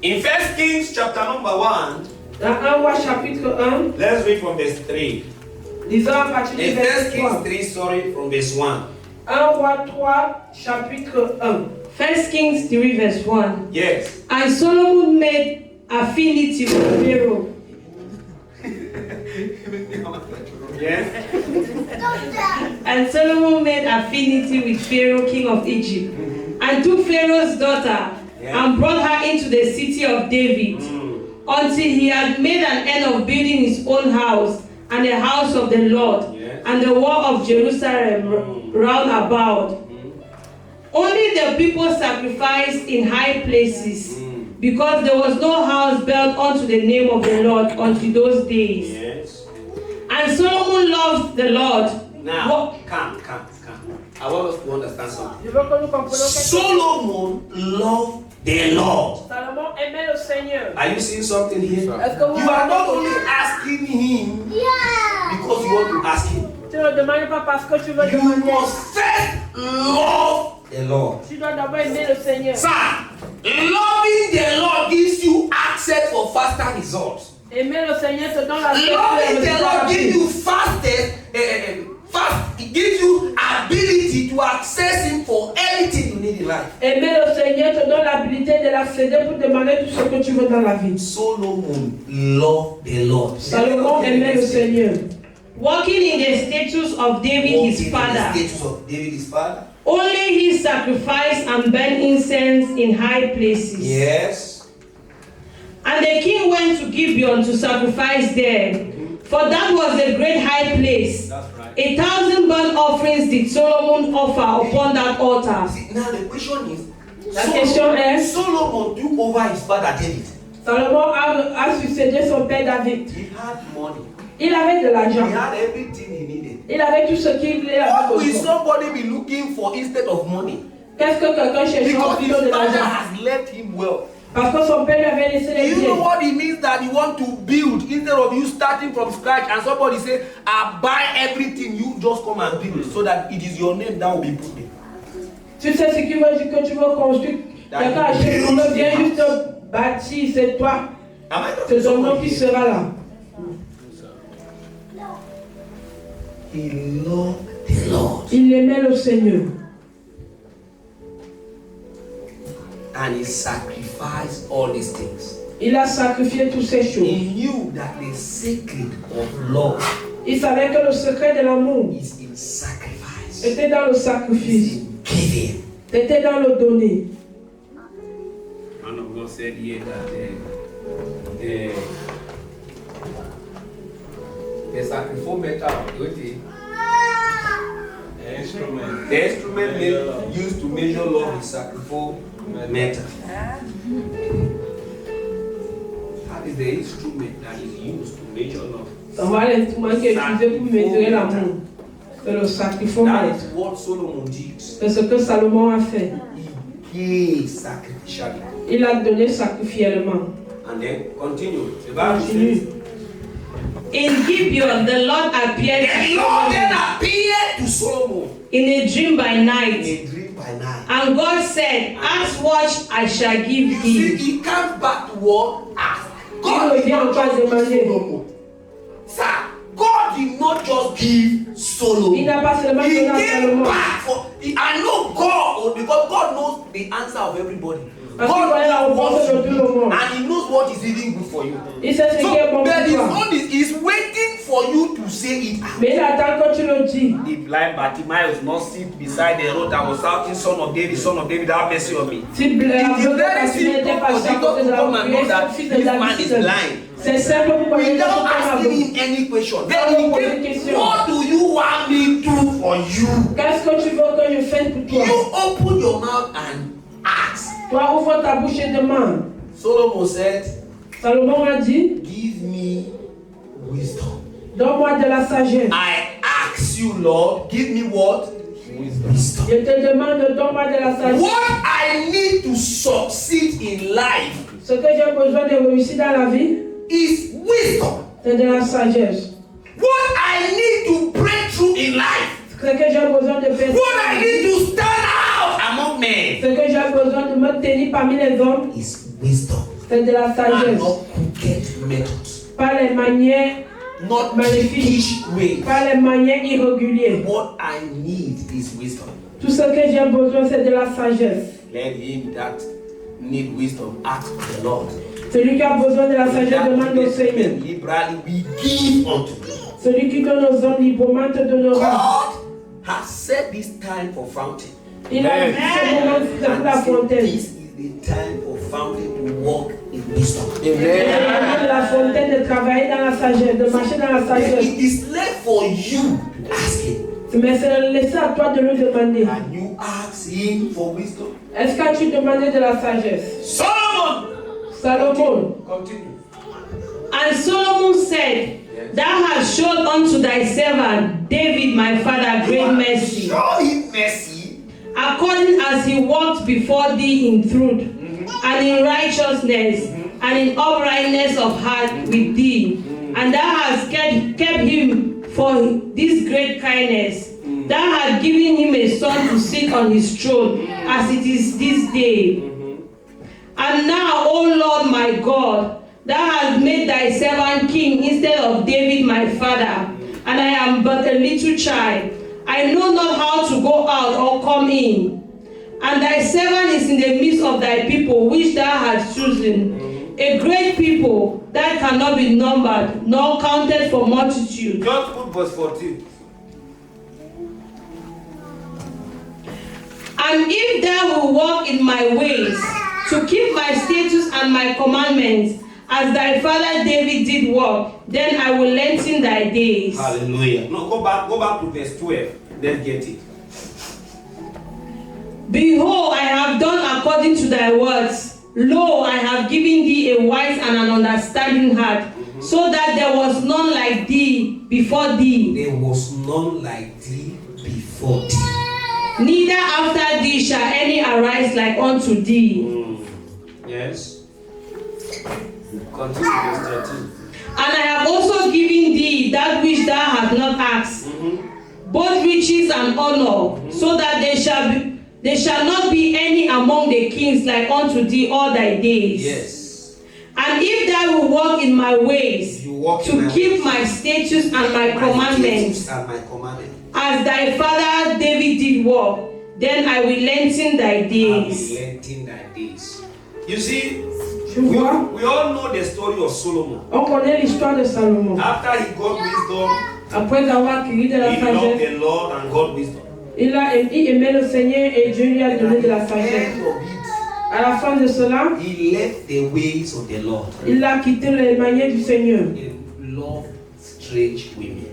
In 1 Kings chapter number 1, Dans 1 roi chapitre 1, let's read from verse 3. lisons à partir du In 1 verset 3. Kings 3, sorry, from verse 1. 1 roi 3, chapitre 1. 1 Kings 3 verse 1. Yes. And Solomon made affinity with Pharaoh. Yes. And Solomon made affinity with Pharaoh, king of Egypt, and took Pharaoh's daughter and brought her into the city of David, until he had made an end of building his own house and the house of the Lord, and the wall of Jerusalem round about. Only the people sacrificed in high places, because there was no house built unto the name of the Lord until those days. Yes. And Solomon loved the Lord. Now, come. I want us to understand something. Je veux que nous comprenions quelque chose. Solomon loved the Lord. Salomon aimait le Seigneur. Are you seeing something here? Est-ce que vous You are not only asking him because you want to ask him. Tu ne demandes pas parce que tu veux You demander. must first love the Lord. Tu dois d'abord aimer le Seigneur. Sir, loving the Lord gives you access for faster results. Aimer le Seigneur te donne la Loving the Lord gives you it gives you ability to access him for anything you need in life. Aimer le Seigneur te donne l'habilité de l'accéder pour demander tout ce que tu veux dans la vie. Solomon loved the Lord. Salomon aimait le Seigneur. Walking in the status of David his father, The status of David his father. only he sacrificed and burnt incense in high places. Yes. And the king went to Gibeon to sacrifice there, for that was a great high place. That's right. 1,000 burnt offerings did Solomon offer upon that altar. See, now the question is, La question est, Solomon took over his father David. Salomon a succédé son père David. He had money. Il avait de He l'argent. had everything he needed. Il avait tout ce qu'il avait What will besoin. somebody be looking for instead of money? Qu'est-ce que quelqu'un cherchait Because plutôt his de father l'argent? has left him well. Parce que son père lui avait laissé les You know biens. what it means that you want to build instead of you starting from scratch and somebody say, I buy everything, you just come and build so that it is your name that will be put there. Tu sais ce qu'il veut dire que tu veux construire. Quelqu'un achète ton nom, viens juste bâtir, c'est toi. Am I C'est talking ton nom to qui somebody? sera là. He loved the Lord Il aimait le Seigneur. and he sacrificed all these things. Il a sacrifié toutes ces choses. He knew that the secret of love Il savait que le secret de l'amour is in sacrifice. était dans le Is sacrifice, in giving. était dans le donner. Man of God said here that the sacrificial metal, the instrument Used to measure love is sacrificial metal. That is the instrument that is used to measure love. On voit l'instrument qui est utilisé pour mesurer l'amour. C'est le sacrifice. That is what Solomon did. C'est ce que Salomon a fait. He gave sacrificially. Il a donné sacrificiellement. And then continue. The Bible Continue. says, In Gibeon, the Lord appeared the to Lord then Solomon appeared to Solomon in a dream by in night. a dream by night. And God said, ask what I shall give You see, thee. he comes back to what? Ask. God Il did not revient encore just give demander. Solomon. Sir, God did not just give Solomon. Il n'a pas seulement He donné à came Salomon. back for. I know God because God knows the answer of everybody. Parce qu'il connaît la God réponse wants de you tout le monde. and He knows what is even good for you. Il sait ce qui est bon So, but pour His toi. own is waiting for you to say it out. Mais il attend que tu le dis. The blind Bartimaeus not sit beside the road and was shouting, Son of David, have mercy on me. Si It is la very tu simple n'étais pas for à Jesus côté to de la come and know prière, that fils this de man is David. blind. C'est simple pour moi. Without asking him any question. Then he came, what do you want me to do for you? Qu'est-ce que tu veux que je fasse pour toi? You open your mouth and ask. Toi, ouvre ta bouche et demande. Solomon said, Salomon a dit, give me wisdom. donne-moi de la sagesse. I ask you, Lord, give me what? wisdom. Je te demande de donner de la sagesse. What I need to succeed in life Ce que j'ai besoin de réussir dans la vie, is wisdom. c'est de la sagesse. What I need to break through in life, Ce que j'ai besoin de faire, what I need to stand out among men, ce que j'ai besoin de me tenir parmi les hommes, is wisdom. c'est de la And sagesse. not crooked methods, Pas les manières not maléfiques, foolish ways. pas les manières irrégulières. What I need is wisdom. Tout ce que j'ai besoin, c'est de la sagesse. Let him that need wisdom ask the Lord. Celui qui a besoin de la sagesse demande au Seigneur. Liberally we give unto him. Celui qui donne aux hommes librement te donnera. God has set this time for fountain. Il a dit ce moment c'est pour la And fontaine. this is the time for fountain to walk in wisdom. Il a dit de la fontaine de travailler dans la sagesse, de marcher dans la sagesse. It is left for you to ask him. Mais c'est laissé à toi de lui demander. And you ask him for wisdom. Est-ce que tu demandais de la sagesse? Solomon! Salomon. Continue. And Solomon said, Thou hast showed unto thy servant David my father great mercy, Show him mercy. according as he walked before thee in truth, and in righteousness, and in uprightness of heart with thee. And thou hast kept him for this great kindness. Thou hast given him a son to sit on his throne, as it is this day. And now, O Lord my God, thou hast made thy servant king instead of David my father, and I am but a little child. I know not how to go out or come in. And thy servant is in the midst of thy people, which thou hast chosen, a great people that cannot be numbered, nor counted for multitude. Just put verse 14. And if thou wilt walk in my ways, to keep my statutes and my commandments, as thy father David did walk, then I will lengthen thy days. Hallelujah. No, go back to verse 12. Let's get it. Behold, I have done according to thy words. Lo, I have given thee a wise and an understanding heart, so that there was none like thee before thee, There was none like thee before thee. neither after thee shall any arise like unto thee. Yes. Continue verse 13. And I have also given thee that which thou hast not asked, both riches and honor, so that there shall not be any among the kings like unto thee all thy days. Yes. And if thou wilt walk in my ways, You walk in to my keep ways. my statutes and my My commandments, statutes and my commandments. as thy father David did walk, then I will lengthen thy I will days. lengthen thy days. You see, Tu vois, we all know the story of Solomon. on connaît l'histoire de Salomon. After he got wisdom, Après avoir acquis de la he loved sagesse, the Lord and got wisdom. il aimait le Seigneur et Dieu lui a donné de la At the sagesse. end of it, À la fin de cela, he left the ways of the Lord. il a quitté les manières du Seigneur. He loved strange women.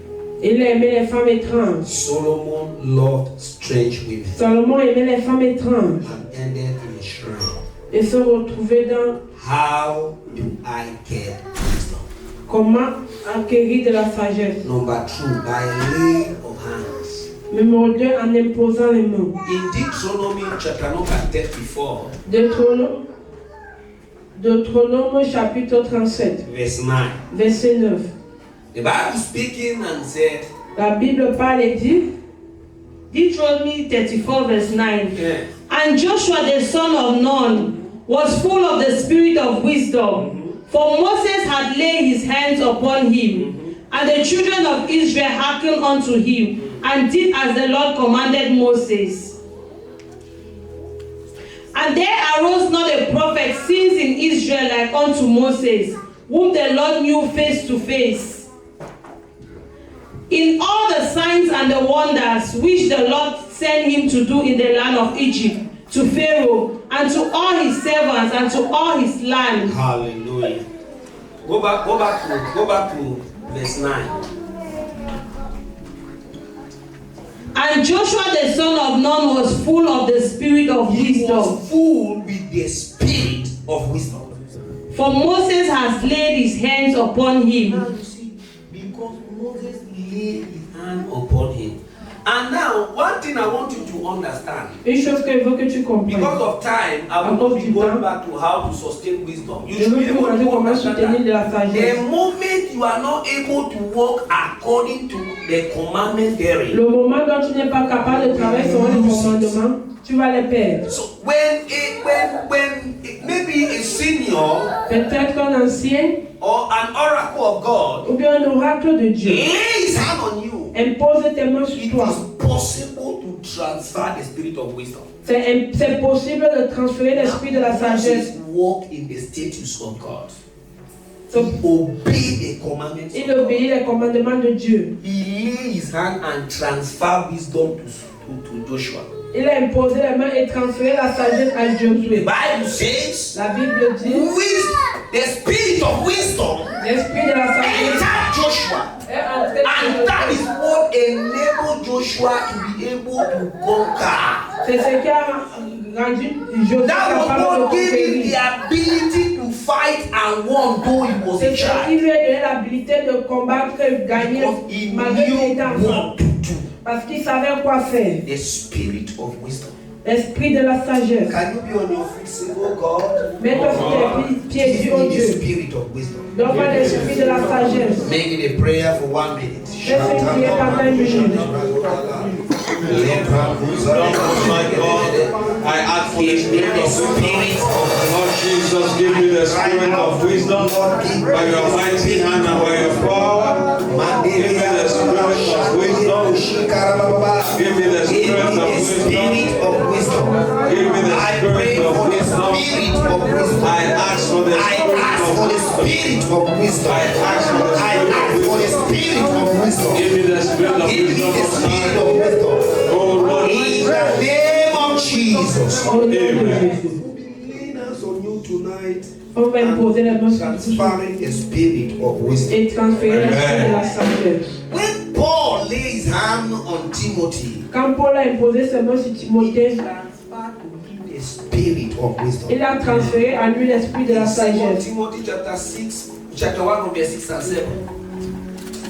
Il a aimé les femmes étranges. Solomon loved strange women Salomon aimait les femmes étranges and ended in a shrine. et se retrouvait dans How do I get wisdom? comment acquérir de la sagesse. Number 2, by laying of hands. Numéro 2, en imposant les mains. In Deuteronomy chapter number 34, Deutéronome chapitre 37, verse 9, verset 9. the Bible speaking and said, La Bible parle et dit, Deuteronomy 34 verse 9. yeah, And Joshua the son of Nun was full of the spirit of wisdom, for Moses had laid his hands upon him, and the children of Israel hearkened unto him, and did as the Lord commanded Moses. And there arose not a prophet since in Israel like unto Moses, whom the Lord knew face to face. In all the signs and the wonders which the Lord sent him to do in the land of Egypt, to Pharaoh, and to all his servants, and to all his land. hallelujah. Go back to verse 9. And Joshua the son of Nun was full of the spirit of He wisdom, was full with the spirit of wisdom. for Moses has laid his hands upon Now him. you see, because Moses laid his hand upon him, And now, one thing I want you to understand. Une chose que je veux que tu comprennes. Because of time, I will not be going back to how to sustain wisdom. You Je should veux be que able vous to comment understand soutenir de that. la sagesse. The moment you are not able to walk according to the commandment therein. Le moment dont tu n'es pas capable de travailler selon les commandements, tu vas les perdre. So when maybe a senior Peut-être qu'un ancien or an oracle of God ou bien un oracle de Dieu lay his hand on you, impose tes mains sur it toi. is possible to transfer the spirit of wisdom. C'est possible de transférer l'esprit de la sagesse. Walk in the statutes of God. So, Obey the commandments. il obéit les commandements de Dieu. He lay his hand and transfer wisdom to Joshua. Il a imposé les mains et transféré la sagesse à The Josué. Bible says, La Bible dit, the spirit of wisdom l'esprit de la sagesse entered Joshua. est entré And that is dans what enabled Joshua to be able to conquer. C'est ce qui a rendu Josué That was capable de what gave him conquérir. the ability to fight and won, though he was C'est a ce qui child. lui a donné l'habilité de combattre et gagner Because he malgré qu'il knew était enfant. what to do. Parce qu'il savait quoi faire. The spirit of wisdom. L'esprit de la sagesse. Can you be on your feet, say, oh God, Mets-toi sur tes pieds, dis give au me the Dieu. spirit of wisdom. Donne-moi l'esprit de la sagesse. Make it a prayer for 1 minute. Laisse une prière pendant une minute. My God, I ask for the spirit of wisdom. Lord Jesus, give me the spirit of wisdom by your mighty hand and by your power. Give me the spirit of wisdom. Give me the spirit of wisdom. Give me the spirit of wisdom. I ask for the spirit of wisdom. I ask for the spirit of wisdom. Give me the spirit of wisdom. Oh Lord, In the name of Jesus. Au nom de Jésus. Lean us on you tonight. On va imposer les mains sur Jésus Transferring the spirit of wisdom. et transférer l'esprit de la sagesse. When Paul lays hand on Timothy, Quand Paul a imposé ses mains sur Timothée, the spirit of wisdom. il a transféré à lui l'esprit de la 2 sagesse. Timothy chapter 1 from verse 6 and 7.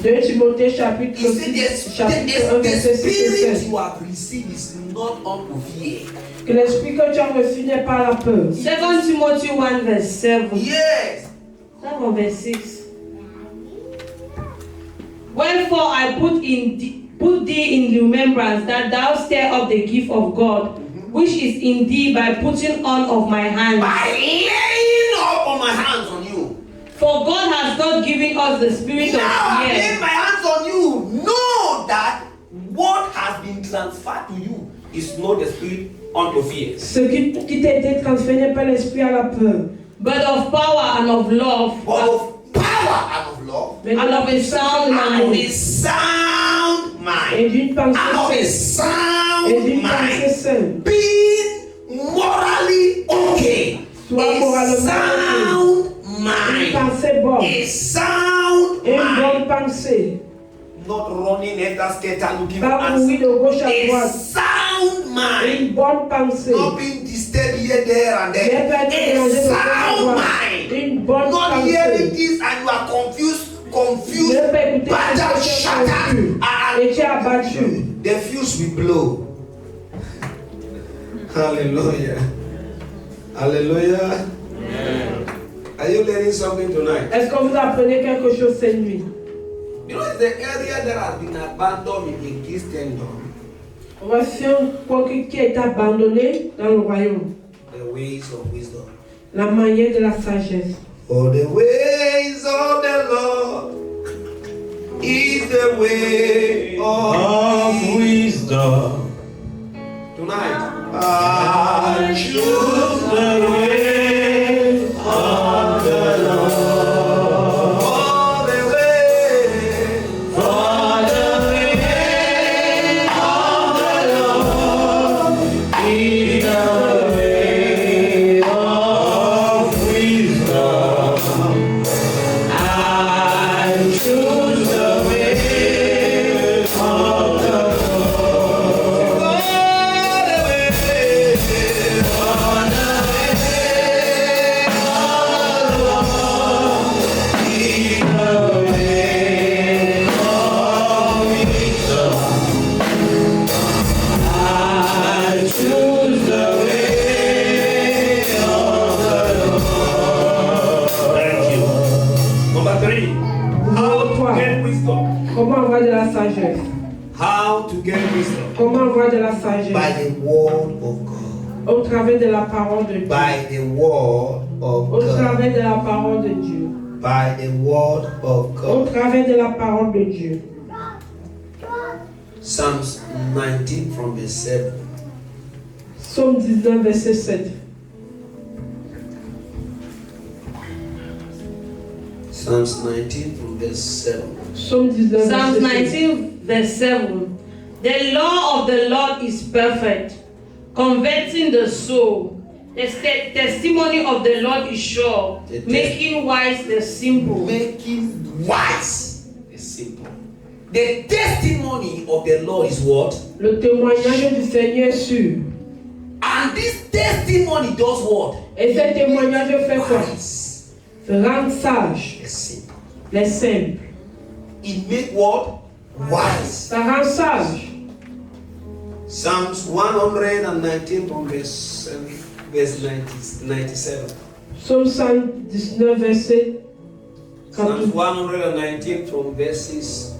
2 Timothée chapitre He said 6, chapitre 1, the verset 6 et spirit 7. you have received is not unto fear. Que l'esprit que tu as reçu n'est pas la peur. 2 Timothy 1 verse 7. Yes. 7 verse 6. Wherefore I put thee in remembrance that thou stir up the gift of God, which is in thee by putting on of my hands. By laying up on my hands on you. For God has not given us the spirit Now of I lay fear, my hands on you. Know that what has been transferred to you is not the spirit unto fear. Ce qui t'a été transféré n'est pas l'esprit à la peur, but of power and of love But of power and of love. mais de and of a sound And of a mind. sound et mind. d'une pensée And of a saine. Et sound d'une pensée mind. saine. Being morally okay. Sois A moralement sound Une mind. pensée bonne. A sound Et une mind. bonne pensée. Not running after scatter looking for Pas courir answers. de gauche à A droite. sound mind. Une bonne pensée. Not being disturbed here, there, and N'est there. pas être A dérangé de gauche à sound droite. mind. Une bonne Not hearing pensée. this and you are confused, Ne pas écouter battered, ce que tu as shattered, entendu. Et tu as abattu. the fuse will blow. Hallelujah. Hallelujah. Are you learning something tonight? Est-ce que vous apprenez quelque chose cette nuit? You know, it's the area that has been abandoned in Christendom. Voici un point qui a été abandonné dans le royaume. The ways of wisdom. La manière de la sagesse. For the ways of the Lord is the way of wisdom. Tonight, I choose the way of the Lord. for the way. For the way of the Lord is the way of wisdom. I choose the way of wisdom? Comment avoir de la sagesse? How to get wisdom? Comment avoir de la sagesse? By the word of God. Au travers de la parole de Dieu. By the word of Au God. travers de la parole de Dieu. By the word of Au God. travers de la parole de Dieu. Psalms 19 from verse 7. Psaume 19, verset 7. Psalms 19 from verse 7. Psaume 19, Psalms verset 7. 19, verse 7. The law of the Lord is perfect, converting the soul. The testimony of the Lord is sure, making wise the simple. Making wise is simple. The testimony of the Lord is what? Le témoignage du Seigneur est sûr. And this testimony does what? Et ce témoignage fait quoi? Wise. Rendre sage It's simple. les simples. It make what? Wise. Ça rend sage. Psalms 119 from verse 97. Psaume 119, verset Psalms 14. 119 from verses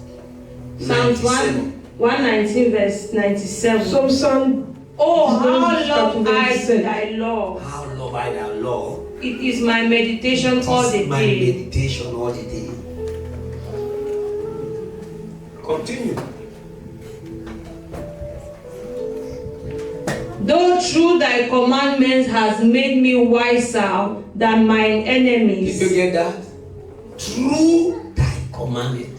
Psalms 97. 119, verse 97. Psaume 100. Oh, how love I 97. thy law. How love I thy law. It is my meditation It all is the my day. meditation all the day. Continue. Though through thy commandments has made me wiser than mine Did you enemies. get that? Through thy commandment.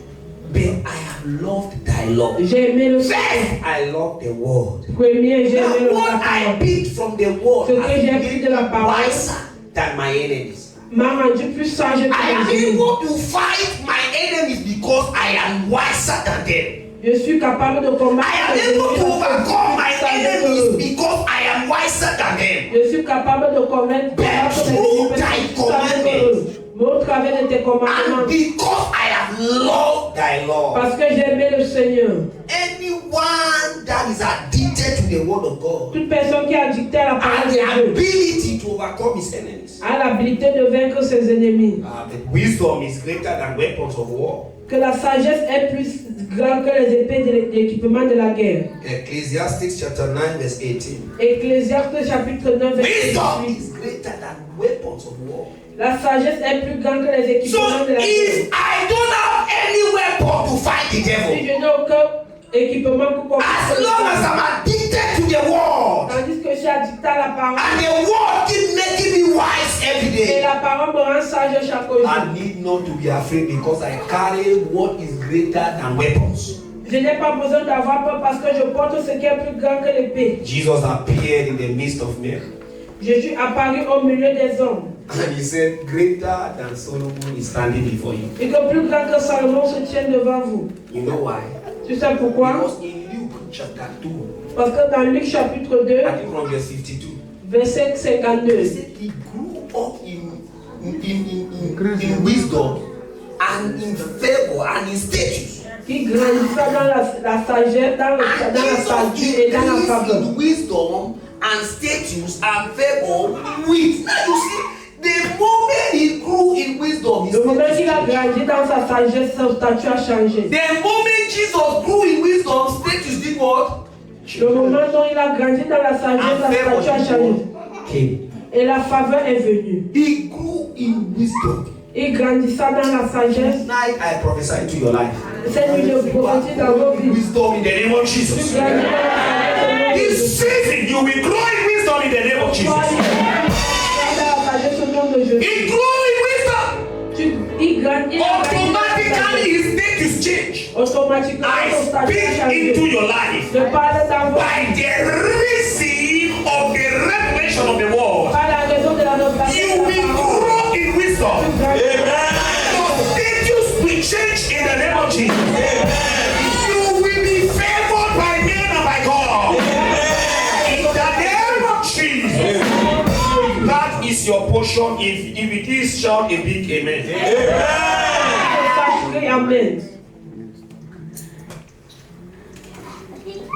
But I have loved thy law. J'ai aimé le First, I love the word. premier, j'ai aimé Now, le what I parole. picked from the word Ce que has j'ai made pris de la me parole wiser than my enemies. m'a rendu plus sage que I am les ennemis. able to fight my enemies because I am wiser than them. Je suis capable de combattre I am les able ennemis to parce que je overcome suis my plus sage que enemies eux. because I am wiser than them. Je suis capable de combattre les ennemis parce que je suis plus sage que eux. Mais au travers de tes commandements, And because I have loved thy law. parce que j'ai aimé le Seigneur. Anyone that is addicted to the word of God Toute personne qui est addictée à la parole has de the Dieu ability to overcome his enemies. a l'habilité de vaincre ses ennemis. But wisdom is greater than weapons of war. Que la sagesse est plus grande que les épées de l'équipement de la guerre. Ecclesiastes chapter 9 verse 18. Ecclésiaste chapitre 9, verset Wisdom 18. is greater than weapons of war. La sagesse est plus grande que les équipements So de la guerre. if I don't have any weapon to fight the Si devil, je n'ai aucun équipement pour combattre as le long as diable, I'm addicted to the word, tandis que je suis addicté à la parole, and the word keep making me wise every et day, la parole me rend sage chaque jour. I need not to be afraid because I carry what is greater than weapons. Je n'ai pas besoin d'avoir peur parce que je porte ce qui est plus grand que l'épée. Jesus appeared in the midst of men, Jésus apparut au milieu des hommes. and he said, greater than Solomon is standing before you. Et que plus grand que Salomon se tient devant vous. You know why? Tu sais pourquoi? Because in Luke chapter 2, Parce que dans Luc chapitre 2, I think from verse 52, verset he 52, said he grew up in wisdom and in favor and in status. qui grandissait dans la sagesse, dans la sagesse et dans la faveur. In wisdom and status and favor with. Now you see, the moment he grew in wisdom, his Le moment status qu'il a grandi dans sa sagesse, son statut a changé. the moment Jesus grew in wisdom, status did what? Le moment dont il a grandi dans la sagesse, And sa favor statut a did changé. what? Came. Et la faveur est venue. He grew in wisdom. Il grandissa dans la sagesse. Tonight I prophesy to your life. Cette nuit, je prophétise dans vos vies. Wisdom in the name of Tu Jesus. grandis dans la sagesse au nom de This Jésus. season you will grow in wisdom in the name of Toi, Jesus. tu grandis dans la sagesse au nom de Jésus. He grew in wisdom. Il grandit dans la Automatically sagesse. his status changed. Automatiquement, I son statut a speak changé. into your life Je parle dans vos by vies. the reason of the revelation of the word. Par la raison de la révélation You de will la parole. grow in wisdom. Tu grandis. Your status will change in the name of Jesus. You will be favored by men and by God. In the name of Jesus. That is your portion. If it is, shout a big amen. Amen.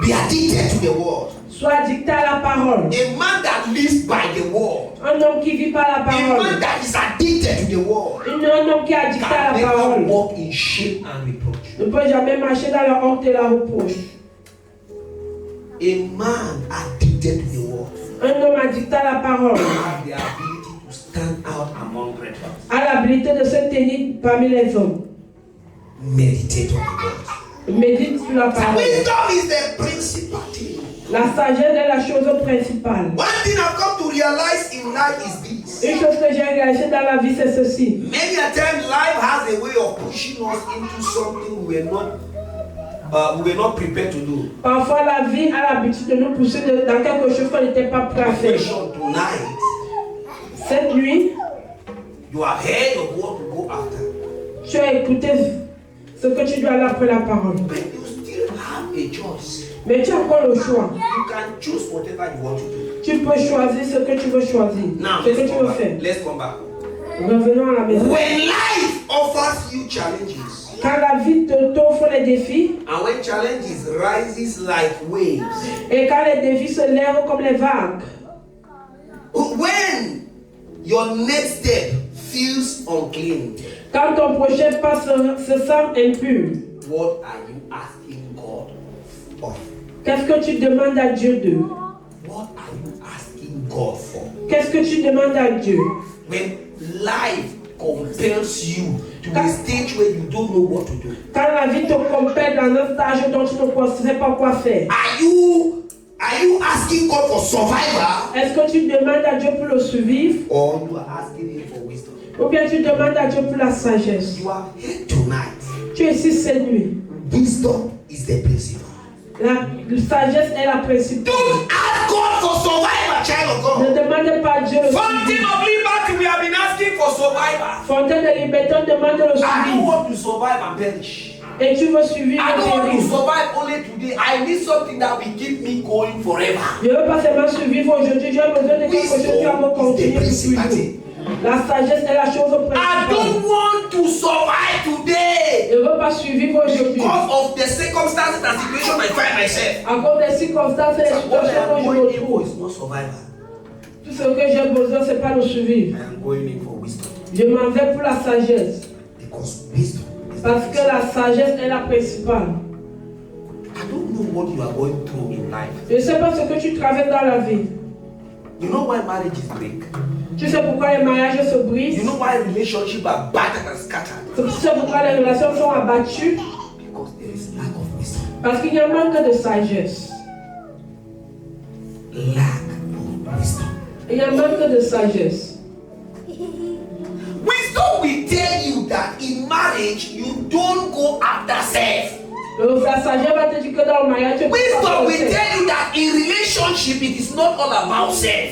Be addicted to the word. Sois dicté à la parole. A man that lives by the word. Un homme qui vit par la A parole. man that is addicted to the word. Un homme qui est addicté à Can la never parole walk in shame and reproach. ne peut jamais marcher dans la honte et la reproche. A man addicted to the word Un homme addicté à la parole has the ability to stand out among brethren. a l'habilité de se tenir parmi les hommes. Meditate on the word. Médite sur la parole. Wisdom is the principal thing. La sagesse est la chose principale. One thing I've come to realize in life is this. Une chose que j'ai réalisée dans la vie, c'est ceci. Many a time life has a way of pushing us into something we were not prepared to do. Parfois, la vie a l'habitude de nous pousser dans quelque chose qu'on n'était pas prêt à faire. Question tonight, Cette nuit, you have heard of what to go after, tu as écouté ce que tu dois aller après la parole. but you still have a choice. Mais tu as encore le choix. You can choose whatever you want to do. Tu peux choisir ce que tu veux choisir. Now, Ce que tu veux faire. let's come back. Revenons à la maison. When life offers you challenges, Quand la vie t'offre les défis, and when challenges rises like waves, et quand les défis se lèvent comme les vagues, when your next step feels unclean, quand ton prochain pas se sent impur, what are you asking God of? qu'est-ce que tu demandes à Dieu de? What are you asking God for? Qu'est-ce que tu demandes à Dieu? When life compels you to a stage where you don't know what to do, Quand la vie te compelle dans un stage dont tu ne sais pas quoi faire, are you asking God for survival, est-ce que tu demandes à Dieu pour le survivre? or you are asking Him for wisdom? Ou bien tu demandes à Dieu pour la sagesse? You are here tonight. Tu es ici cette nuit. Wisdom is the principle. La sagesse est la principale. Don't ask God for survival, child of Ne God. demande pas à Dieu le Fountain survivre. of liberty, we have been asking for survival. Fontaine de liberté, on demande le I don't survivre. want to survive and perish. Et tu veux survivre I don't want to périr. survive only today. I need something that will keep me going forever. Je ne veux pas seulement survivre aujourd'hui, j'ai besoin de quelque chose qui va me continuer pour Wisdom is the toujours. La sagesse est la chose I principale. don't want to survive today Je ne veux pas survivre aujourd'hui. because of the circumstances and situation I find myself. À cause des circonstances et des What I situations am dont je going me in for trouve. is not survival. Tout ce que j'ai besoin, ce n'est pas le survivre. I am going in for wisdom. Je m'en vais pour la sagesse. Because wisdom is Parce que la sagesse est la principale. I don't know what you are going through in life. Je ne sais pas ce que tu traverses dans la vie. You know why marriages break? Tu sais pourquoi les mariages se You brisent? know why relationships are battered and scattered? Tu sais pourquoi les relations sont abattues? Because there is lack of wisdom. Parce qu'il y a un manque de sagesse. Lack of wisdom. Il y a un manque de sagesse. Wisdom will tell you that in marriage you don't go after self. La sagesse va te dire que dans le mariage, tu ne peux pas Wisdom faire will sexe. tell you that in relationship it is not all about self.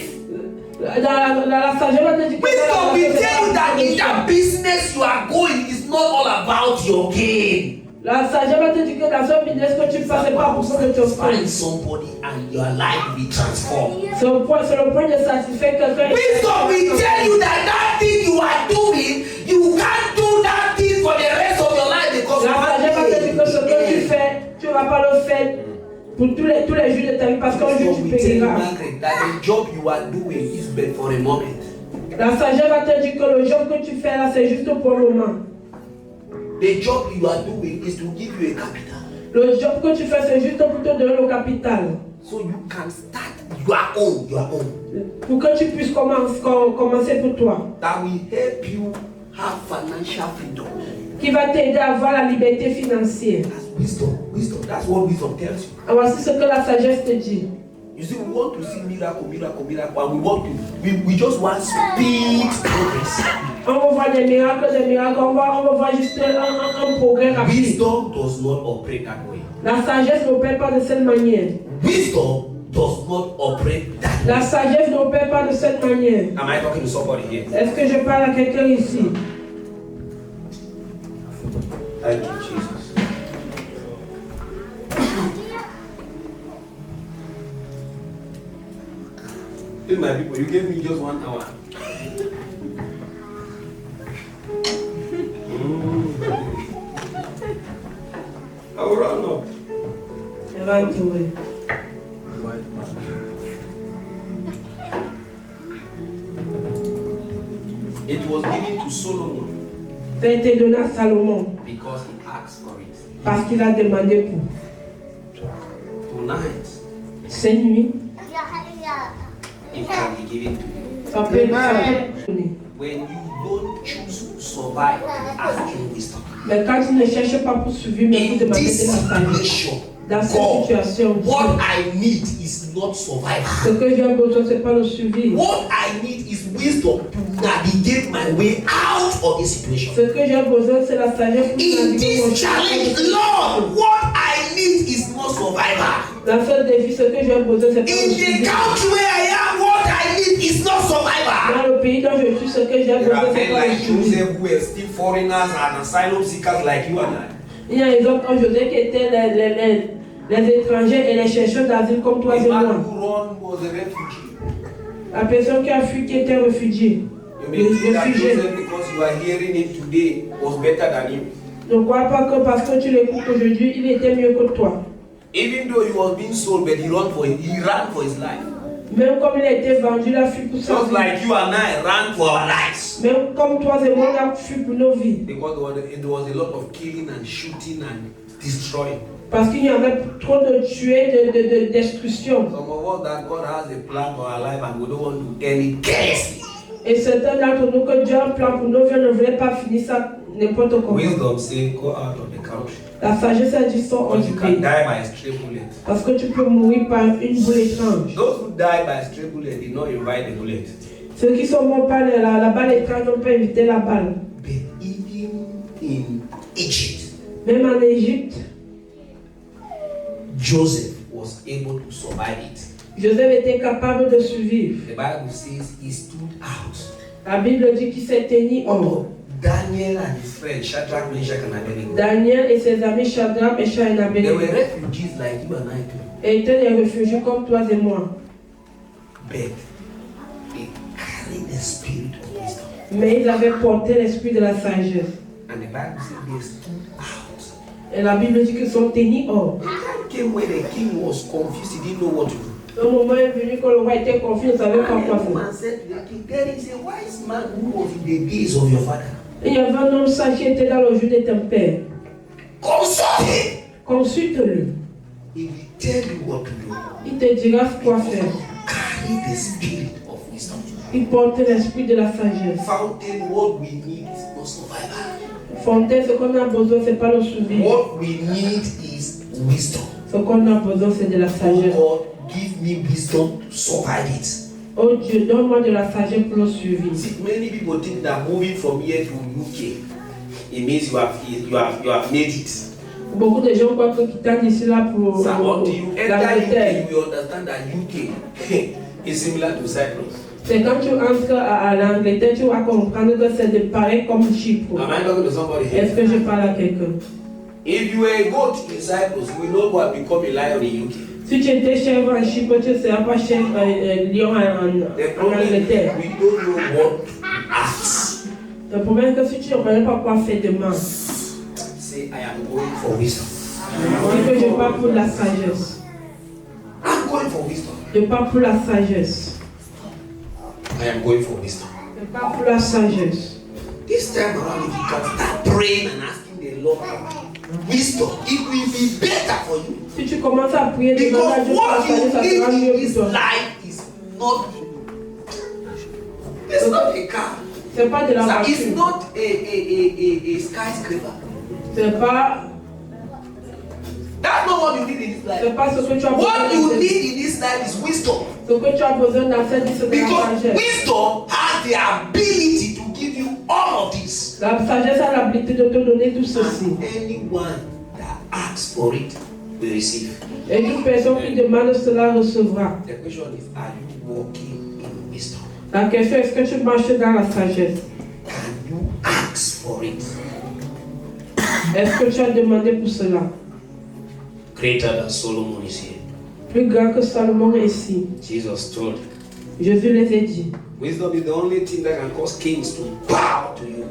La sagesse va te dire que Wisdom will c'est tell you pas that in that ça. business you are going it is not all about your gain. La sagesse va te dire que dans ce business que tu fais, c'est pas pour ça que tu Find fais. somebody and your life will be transformed. C'est le point de satisfaire quelqu'un. Wisdom will tell you that that thing you are doing, you can't do that thing for the rest of your life because La sagesse va te dire que ce que tu fais, tu ne vas pas le faire pour tous les jours de ta vie parce qu'un jour tu Wisdom will tell you, périras. Margaret, that the job you are doing is but for a moment. La sagesse va te dire que le job que tu fais là, c'est juste pour le moment. The job you are doing is to give you a capital. Le job que tu fais, c'est juste pour te donner le capital. So you can start your own. Pour que tu puisses commencer pour toi. That will help you have financial freedom. Qui va t'aider à avoir la liberté financière. That's wisdom. Wisdom. That's what wisdom tells you. Et voici ce que la sagesse te dit. You see, we want to see miracle, and we just want speed progress. On va voir des miracles, on va voir juste un progrès rapide. Wisdom does not operate that way. La sagesse n'opère pas de cette manière. Wisdom does not operate that way. La sagesse n'opère pas de cette manière. Am I talking to somebody here? Est-ce que je parle à quelqu'un ici? Thank you, Jesus. Hey, my people, you gave me just 1 hour. I will run up. Elle va entourer. White man. to Solomon Ça a été donné à Salomon because he asked for it. parce qu'il a demandé pour. Tonight, Cette nuit, it can be given to you. ça peut être donné. When you don't choose to survive, ask him wisdom. Mais quand tu ne cherches pas pour survivre, mais In pour demander de this la sagesse. situation, Dans cette God, situation, what I need is not survival. ce que j'ai besoin, ce n'est pas le survivre. What I need is wisdom to navigate my way out of this situation. Ce que j'ai besoin, c'est la sagesse pour In naviguer mon this challenge, Lord, what I need is not survival. Dans ce défi, ce que j'ai besoin, c'est pas In le the survivre. country where I am, what I need is not survival. Dans le pays dont je suis, ce que j'ai There besoin, are c'est men pas le like survivre. Joseph who are still foreigners and asylum seekers like you and I. Il y a des hommes comme Joseph qui étaient les étrangers et les chercheurs d'asile comme toi The et man moi. who ran was a refugee. La personne qui a fui, qui était réfugié. You may think that Réfugié. Joseph, because you are hearing him today, was better than him. Ne crois pas que parce que tu l'écoutes aujourd'hui, il était mieux que toi. Even though he was being sold, but he ran for his life. Même comme il a été vendu, il a fui pour sa Just vie. like you and I ran for our lives. Même comme toi et moi, on a fui pour nos vies. Because there was a lot of killing and shooting and destroying. Parce qu'il y avait trop de tuer, de destruction. Some of us that God has a plan for our life and we don't want to end it carelessly. Et certains d'entre nous que Dieu a un plan pour nos vies ne voulaient pas finir ça n'importe comment. Wisdom say go out of the country. La sagesse a dit sort hors Because du you can pays. die by a stray bullet. Parce que tu peux mourir par une boule étrange. Those who die by a stray bullet did not invite the bullet. Ceux qui sont morts par la balle étrange n'ont pas évité la balle. But even in Egypt, Même en Égypte, Joseph was able to survive it. Joseph était capable de survivre. The Bible says he stood out. La Bible dit qu'il s'est tenu hors. Although Daniel and his friends, Shadrach, Meshach, and Abednego, Daniel et ses amis Shadrach, Meshach et they Abednego were refugees like you and I too. étaient des réfugiés comme toi et moi. But they carried the spirit of wisdom. Mais ils avaient porté l'esprit de la sagesse. And the Bible says they stood out. Et la Bible dit qu'ils sont tenus hors. The time came when the king was confused, he didn't know what to do. Un moment est venu quand le roi était confus, il ne savait pas And quoi the faire. woman said to the king, there is a wise man who was in the days of your father. Il y avait un homme sage qui était dans le jour de ton père. Consult him. Consulte-le. He will tell you what to do. Il te dira quoi faire. Carry the spirit of wisdom. Il porte l'esprit de la sagesse. Fountain, what we need is not survival. Fontaine, ce qu'on a besoin, ce n'est pas le survivre. What we need is wisdom. Ce qu'on a besoin, c'est de la Oh sagesse. God, give me wisdom to survive it. Oh Dieu, donne-moi de la sagesse pour le survivre. See, many people think that moving from here to UK, it means you have made it. Beaucoup de gens croient que quittant d'ici là pour So until you enter l'Angleterre, UK, you will understand that UK is similar to Cyprus. c'est quand tu entres à l'Angleterre, tu vas comprendre que c'est de pareil comme Chypre. Am I talking to somebody Est-ce here? que je parle à quelqu'un? If you were a goat in Cyprus, we know what become a lion in UK. Si tu étais chèvre en Chypre, tu ne seras pas chèvre lion The en problem is Angleterre. we don't know what to ask. Le problème est que si tu ne connais pas quoi faire demain, Say, I am going for wisdom. dis que je pars pour la sagesse. I'm going for wisdom. Je pars pour la sagesse. I am going for wisdom. Je pars pour la sagesse. This time around, if you can start praying and asking the Lord for wisdom, it will be better for you. Si tu commences à prier, demander à Because Dieu pour la what sagesse, you ça need sera in mieux this pour toi. life is not. It's not a car. C'est pas de la It's voiture. not a skyscraper. C'est pas, That's not what you need in this life. c'est pas ce que tu as What you besoin. need in this life is wisdom. Ce que tu as besoin dans cette vie, c'est de la Because sagesse. wisdom has the ability to give you all of this. La sagesse a l'habilité de te donner tout ceci. And anyone that asks for it will receive. Et toute personne qui demande cela recevra. The question is, are you walking in wisdom? La question est, est-ce que tu marches dans la sagesse? Can you ask for it? Est-ce que tu as demandé pour cela? Greater than Solomon is here. Plus grand que Salomon est ici. Jesus told you. Jésus les a dit. Wisdom is the only thing that can cause kings to bow to you.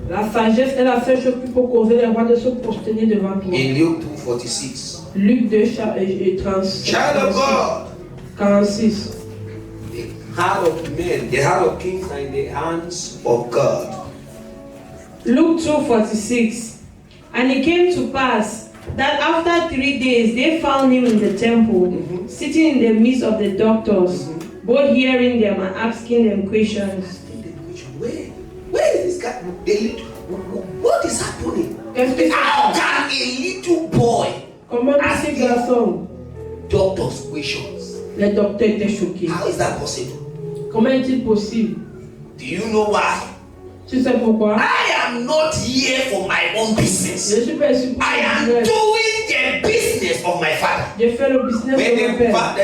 La sagesse est la seule chose qui peut causer les rois de se prosterner devant toi. In Luke 2:46. Luc 2, et 30. Child of God. 46. The heart of men, the heart of kings are in the hands of God. Luke 2:46. And it came to pass that after 3 days they found him in the temple, sitting in the midst of the doctors, both hearing them and asking them questions. Where is this guy? What is happening? How can a little boy Comment ask ces garçons? doctors questions? Les docteurs étaient choqués. How is that possible? Comment est-il possible? Do you know why? Tu sais pourquoi? I am not here for my own business. Je suis pas ici pour I am le business. doing the business of my father. Je fais le business When de mon père.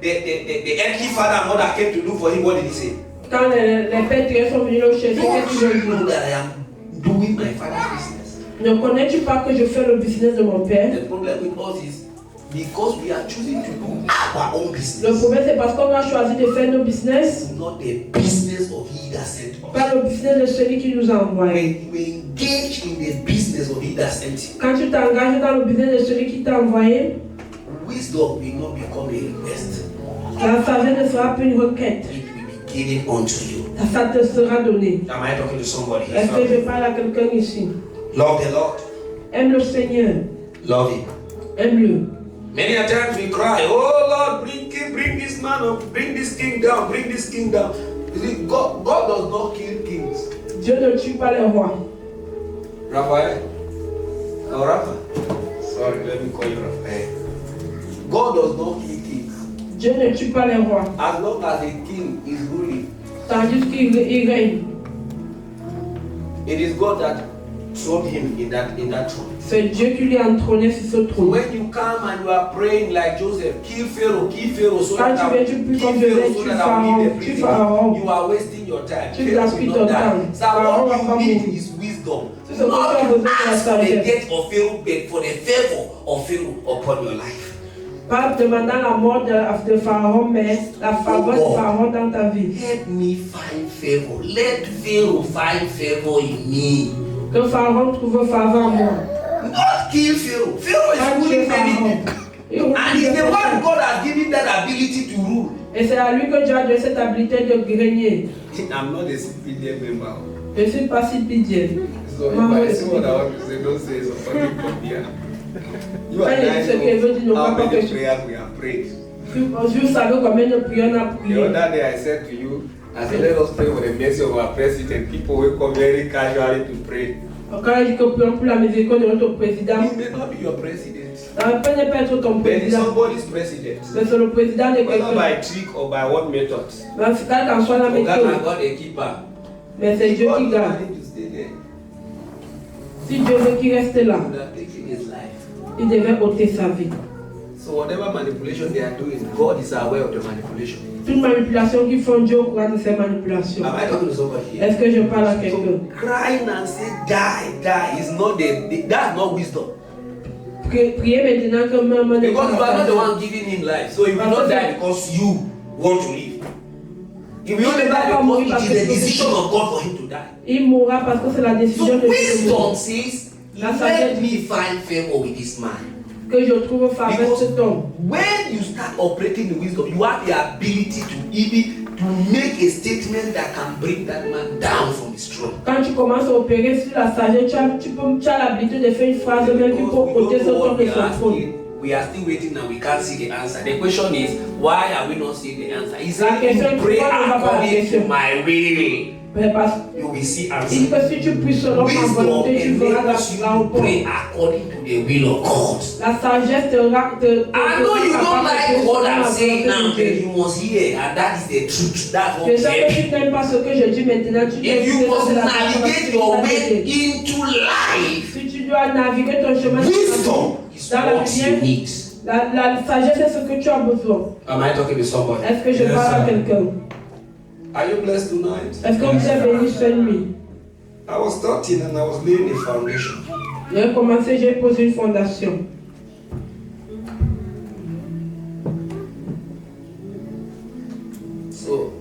the earthly father and mother came to look for him, what did he say? Quand les pères sont venus le chercher, qu'est-ce qu'ils Don't ont you know dit? that I am doing my father's business? Ne connais-tu pas que je fais le business de mon père? The problem with us is because we are choosing to do our own Le business, problème c'est parce qu'on a choisi de faire nos business, not the business of he that sent us. pas le business de celui qui nous a envoyés. When you engage in the business of he that sent you, Quand tu t'engages dans le business de celui qui t'a envoyé, wisdom will not become a request. la sagesse ne sera plus une requête. It will be given unto you. Ça te sera donné. Am I talking to somebody here? Est-ce que je parle à quelqu'un ici? Love the Lord. Aime le Seigneur. Love him. Aime-le. Many a times we cry, oh Lord, bring this man up, bring this king down, bring this king down. You see, God does not kill kings. Dieu ne tue pas les rois. Raphael? No, Raphael. Sorry, let me call you Raphael. God does not kill kings. Dieu ne tue pas les rois. As long as the king is ruling, Tandis qu'il règne. it is God that thrown him in that throne. C'est Dieu qui lui a entrôné sur ce So trône. when you come and you are praying like Joseph, kill Pharaoh, so Quand that tu viens, tu pries comme Joseph, tu Pharaon, tu Pharaon. you are wasting your time. Tu Pharaoh gaspilles will not ton die. temps. So Pharaon va pas what you need mourir. is wisdom. C'est ce que tu as Not besoin de la ask for the sagesse. death of Pharaoh, but for the favor of Pharaoh upon your life. Pas demandant la mort de Pharaon, mais la faveur de Pharaon dans ta vie. Help me find favor. Let Pharaoh find favor in me. Que Pharaon trouve faveur en moi. Not kill Pharaoh. Pharaoh is Pas tuer ruling many Pharaon. people. And he's the one God has given that ability to rule. Et c'est à lui que Dieu a donné cette habilité de régner. I'm not a CPDM member. Je ne suis pas si pitié. So if I say what I want to say, don't say somebody come here. You and I know how many prayers we have prayed. Vous savez combien de prières on a The prié. other day I said to you, I said, let us pray for the mercy of our president. People will come very casually to pray. Quand je dis que prions pour la miséricorde de notre président, He may not be your president, ça ne peut pas être ton but he's président. somebody's president. Mais c'est le président de Whether quelqu'un. by trick or by what method. Mais c'est quelle qu'en soit la For God méthode. has got a keeper. Mais c'est Dieu God qui does garde. not need to stay there. Si Dieu veut qu'il reste là, He would have taken his life. il devait ôter sa vie. So whatever manipulation they are doing, God is aware of the manipulation. Toute manipulation qu'ils font, Dieu au courant de ces manipulations. Am I talking to somebody here? Est-ce que je parle à quelqu'un? So crying and say die is not that's not wisdom. Priez maintenant que maman n'est Because you are not the pas one giving him life. So he will not die because you want to live. He will only die because it is the decision of God for him to die. Il mourra parce que c'est la décision So de Dieu. wisdom says, La let sagesse me find favor with this man. que je trouve faveur Because cet homme. when you start operating in wisdom, you have the ability to even to make a statement that can bring that man down from his throne. Quand tu commences à opérer sur la sagesse, tu as l'habitude de faire une phrase même qui peut ôter cet homme de son trône. We are still waiting and we can't see the answer. The question is, why are we not seeing the answer? He La said, question you est, pray pourquoi on va pas la according to question? my will, Mais parce you will see il dit answer. que si tu pries selon ma Wisdom volonté, tu verras enables you la to réponse. pray according to the will of God. La sagesse te I know you don't like what I'm saying now, but Je you must hear, and that is the truth. That's what sais que helps. tu n'aimes pas ce que je dis maintenant. Tu If you must la navigate your way into life, Si tu dois naviguer ton chemin wisdom is dans la what you lumière, need. la sagesse est ce que tu as besoin. Am I talking to somebody? Est-ce que je Yes, parle à sir. quelqu'un? Are you blessed tonight? Est-ce que vous êtes béni cette nuit? I was starting and I was laying a foundation. J'ai commencé, j'ai posé une fondation. So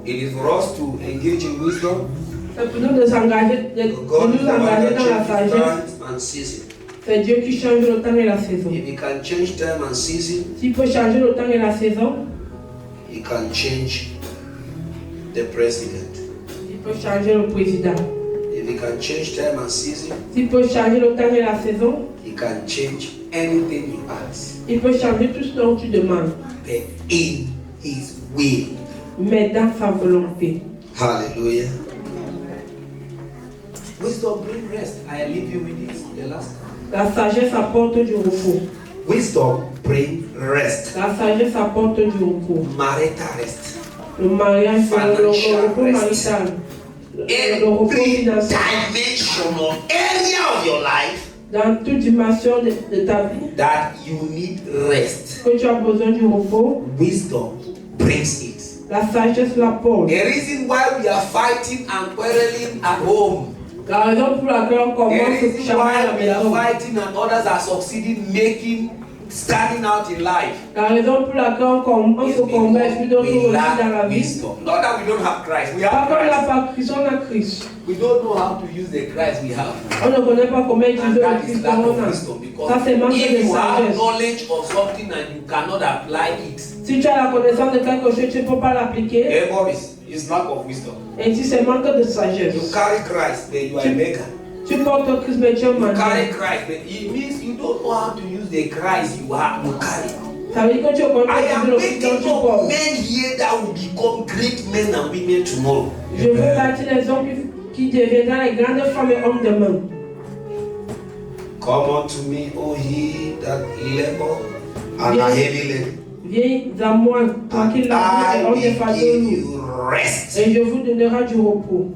it is for us to engage in wisdom. C'est pour nous de s'engager, de God is nous the one engager that dans la changes sagesse. time and season. C'est Dieu qui change le temps et la saison. If He can change time and season, S'il peut changer le temps et la saison, He can change the president. il peut changer le président. If If he can change time and season, S'il peut changer le temps et la saison, he can change anything you ask. il peut changer tout ce dont tu demandes, But in his will. mais dans sa volonté. Hallelujah. Wisdom bring rest. I leave you with this. The last time. La sagesse apporte du repos. Wisdom bring rest. La sagesse apporte du repos. Marital rest. Le mariage, le repos marital, le repos Every financier. dimensional area of your life Dans toute dimension de ta vie, that you need rest. que tu as besoin du repos, Wisdom brings it. la sagesse l'apporte. The reason why we are fighting and quarreling at home. La raison pour laquelle on The commence ce reason changement à la why we are maison. fighting and others are succeeding, standing out in life. La raison pour laquelle on Is se combat et puis d'autres we aussi dans la lack vie. wisdom. Not that we don't have Christ. We Pas have comme la Christ. pas Christ, on a Christ. We don't know how to use the Christ we have. On ne connaît pas comment And utiliser le that is Christ lack qu'on of a. wisdom. Because Ça c'est manque if de you have sagesse. knowledge of something and you cannot apply it, Si tu as la connaissance de quelque chose, tu ne peux pas l'appliquer. it's lack of wisdom. Et si c'est manque de sagesse. You carry Christ, but you are a beggar. Tu portes Christ, mais tu es un You mendiant. carry Christ, but it means you don't know how to use the Christ you carry. Ça veut dire que tu connais I am le Christ dont making tu up portes. men here that will become great men and women tomorrow. Je veux bâtir les hommes qui deviendront les grandes femmes et hommes demain. Come unto me, O ye that labor and are heavy laden, Viens à moi, toi qui and l'as et I on est will fardeau give lourd. you rest. Et je vous donnerai du repos.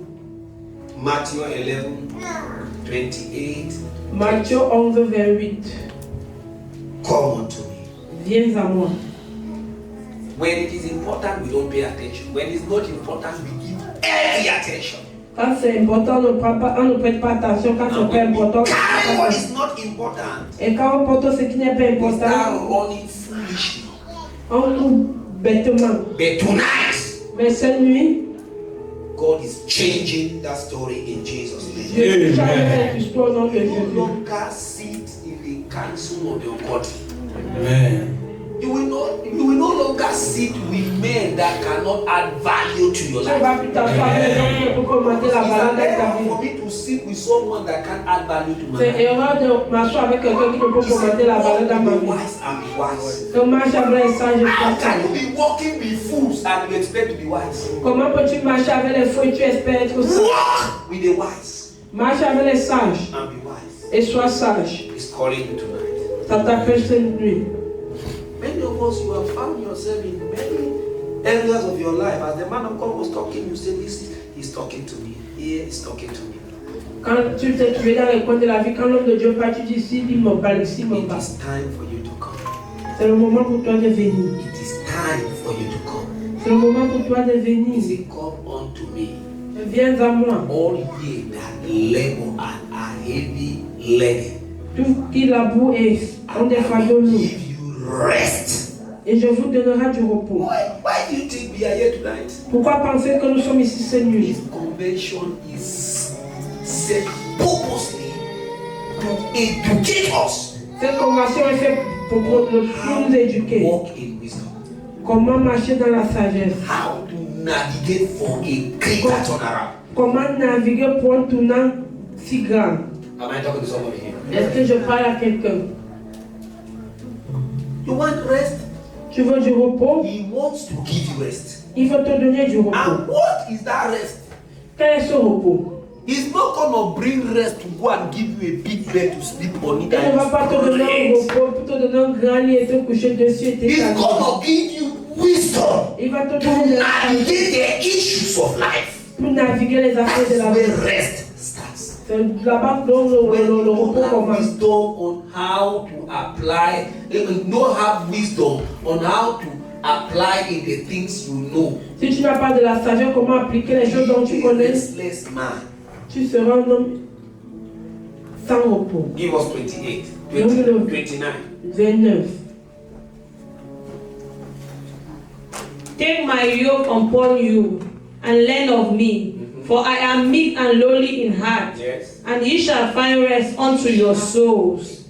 Matthew 11, 28. Matthieu 11, 28. Come unto me. Viens à moi. When it is important, we don't pay attention. When it's not important, we give every attention. Quand c'est important, on ne prête pas attention. Quand c'est pas important, Carry what is not important. et quand on porte ce qui n'est pas We important, start running foolishly. on court bêtement. But tonight, Mais cette nuit, God is changing that story in Jesus' name. je change cette histoire au nom de You no Jésus. longer sit in the council of the ungodly. Amen. You will no longer sit with men that cannot add value to your Tu life. vas plus t'asseoir avec les gens qui ne peuvent pas augmenter la valeur de ta It's vie. for me to sit with someone that can add value to my C'est life. erreur de marcher avec quelqu'un qui ne peut pas augmenter la valeur de ma Be vie. wise and be wise. Donc marche avec les sages et How sois can sage. you be walking with fools and you expect to be wise? Comment peux-tu marcher avec les fous et tu espères être sage? Walk with the wise Marche avec les sages and be wise. et sois sage. He's calling you tonight. Ça t'appelle cette nuit. Many of us, you have found yourself in many areas of your life. As the man of God was talking, you say, "This he's talking to me. Here he's talking to me." Quand tu t'es trouvé dans les coins de la vie, quand l'homme de Dieu parle, tu dis ici, il me parle, ici, il me It parle. is time for you to come. C'est le moment pour toi de venir. It is time for you to come. C'est le moment pour toi de He venir. said, "Come unto me, Viens à moi. all ye that labor and are heavy laden, Tout qui laboure et ont des and I fardeaux will lourds. give you rest." Et je vous donnerai du repos. Why do you think we are here tonight? Pourquoi penser que nous sommes ici cette nuit? This convention is set purposely to educate us Cette convention est faite pour nous éduquer. walk in wisdom, Comment marcher dans la sagesse. how to navigate for a greater turnaround. Comment naviguer pour un tournant si grand. Am I talking to somebody here? Est-ce que je parle à quelqu'un? You want rest? Tu veux du repos? He wants to give you rest. Il faut te donner du repos. And what is that rest? Quel est ce repos? He's not gonna bring rest to go and give you a big bed to sleep on it. Il ne va pas te donner un Rest. repos pour te donner un grand lit et te coucher dessus et He's t'étaler. gonna give you wisdom Il va te to donner de la sagesse navigate the issues of life. pour naviguer les affaires de la That's vie. where rest starts. C'est là-bas que le repos Have commence. wisdom on how to apply, don't have wisdom on how to apply in the things you know. Si tu n'as pas de la sagesse, comment appliquer les choses dont tu Be a connais, restless man. tu seras un homme sans repos. Give us 28, No, no, no. 29. 29. Take my yoke upon you and learn of me, for I am meek and lowly in heart, Yes. and ye shall find rest unto your souls.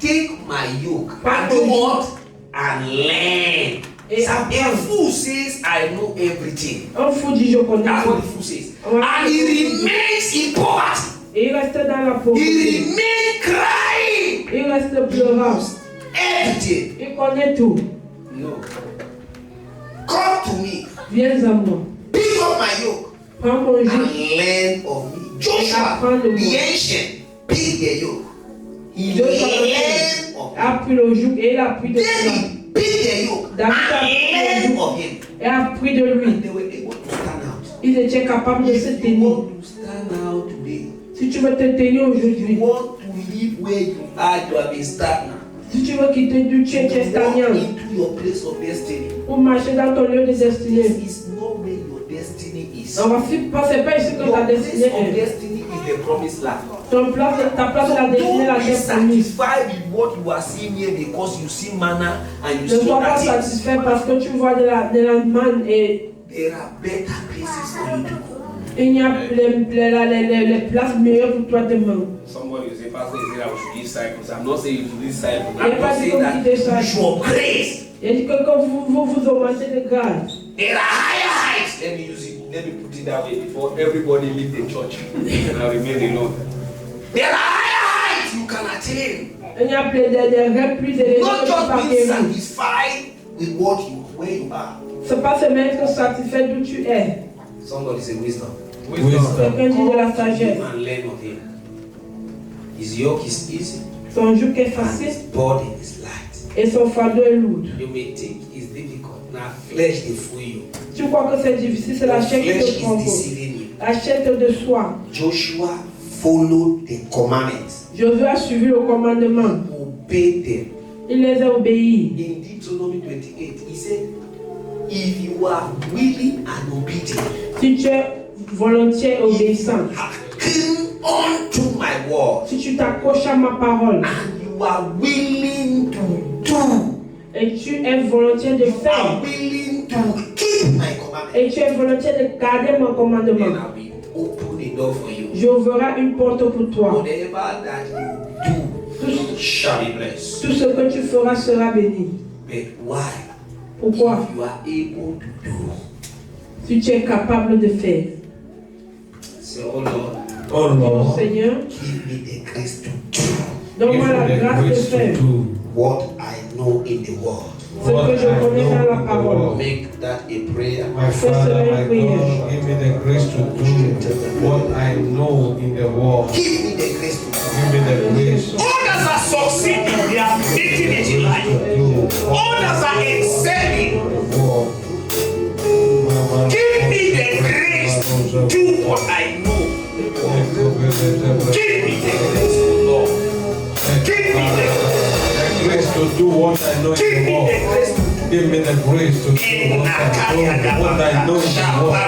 Take my yoke and do what? And learn A fool says, I know everything. Un fou dit je connais That's what tout. the fool says. And he remains in poverty. Et il reste dans la He pauvreté. remains crying. Il reste pleurant. Everything. Il connaît tout. No. Come to me. Viens à moi. Pick up my yoke Prends mon and joug. learn of me. Joshua, the ancient, pick the yoke. He learned of A pris le joug et il a pris de cela. David, pick the yoke David a and pris le learn joug of him. et a pris de lui. And they were able to stand out. Ils étaient capables de se If you tenir. want to stand out today, Si tu veux te tenir if you aujourd'hui, want to live where you are, you have been stagnant. si tu veux quitter d'où tu es Walk stagnant, into your place of destiny. ou marcher dans ton lieu de This destinée, is not where your destiny is. on va c'est pas ici que Your ta place destinée of est. destiny is the promised land. Ta place de la destinée, la Don't be terre promise. satisfied with what you are seeing here because you see manna and you Ne see sois pas other things. satisfait parce que tu vois de la manne et There are better places for you to go. il y a les places meilleures pour toi demain. Somebody will say, Pastor, you said I should give disciples. I'm not saying you should give disciples. Il I'm n'est pas not dit saying comme that tu décides. you should upgrade. Il dit que quand vous augmentez de grade, There are higher heights. Let me use it. Let me put it that way before everybody leave the church and I remain alone. There are higher heights you can attain. il y a plein de rêves plus élevés Not que tu just peux being acquérir. satisfied with where you are. C'est pas seulement être satisfait d'où tu es. Somebody say wisdom. Quelqu'un dit de la Come sagesse. and learn of him. His yoke is easy Son joug est and his facile burden is light. et son fardeau est lourd. You may think it's difficult. Now flesh they fool you. Tu crois que c'est difficile, c'est la chair qui Flesh te is trompe. deceiving you. La chair de soi. Joshua followed the commandments. Josué a suivi le commandement. Obeyed them. Il les a obéis. In Deuteronomy 28, he said, if you are willing and obedient, Si tu es volontiers obéissant, hearken unto my word, si tu t'accroches à ma parole and you are willing to do, et tu es volontiers de you faire are willing to keep my commandments, et tu es volontiers de garder mon then commandement, I will open the door for you. j'ouvrirai une porte pour toi. Whatever that you do shall be blessed. Tout ce que tu feras sera béni. But why? Pourquoi? If you are able to do, Si tu es capable de faire. say, oh Lord, Oh Lord, Seigneur, give me the grace to do donne-moi give la me the grâce de grace faire to do what I know in the world. ce que je connais dans la in the parole. world. Make that a prayer. My Father, my God, give me the grace to do what I know in the world. Give me the grace to do. Give me the grace Others are succeeding, they are making it in life. to do Others are excelling. the world. Give me the grace to do what I know. Give me the grace, Lord. Give me the grace to do what I know Give in the me the world. grace to do. Give me the grace to do what I know in the world.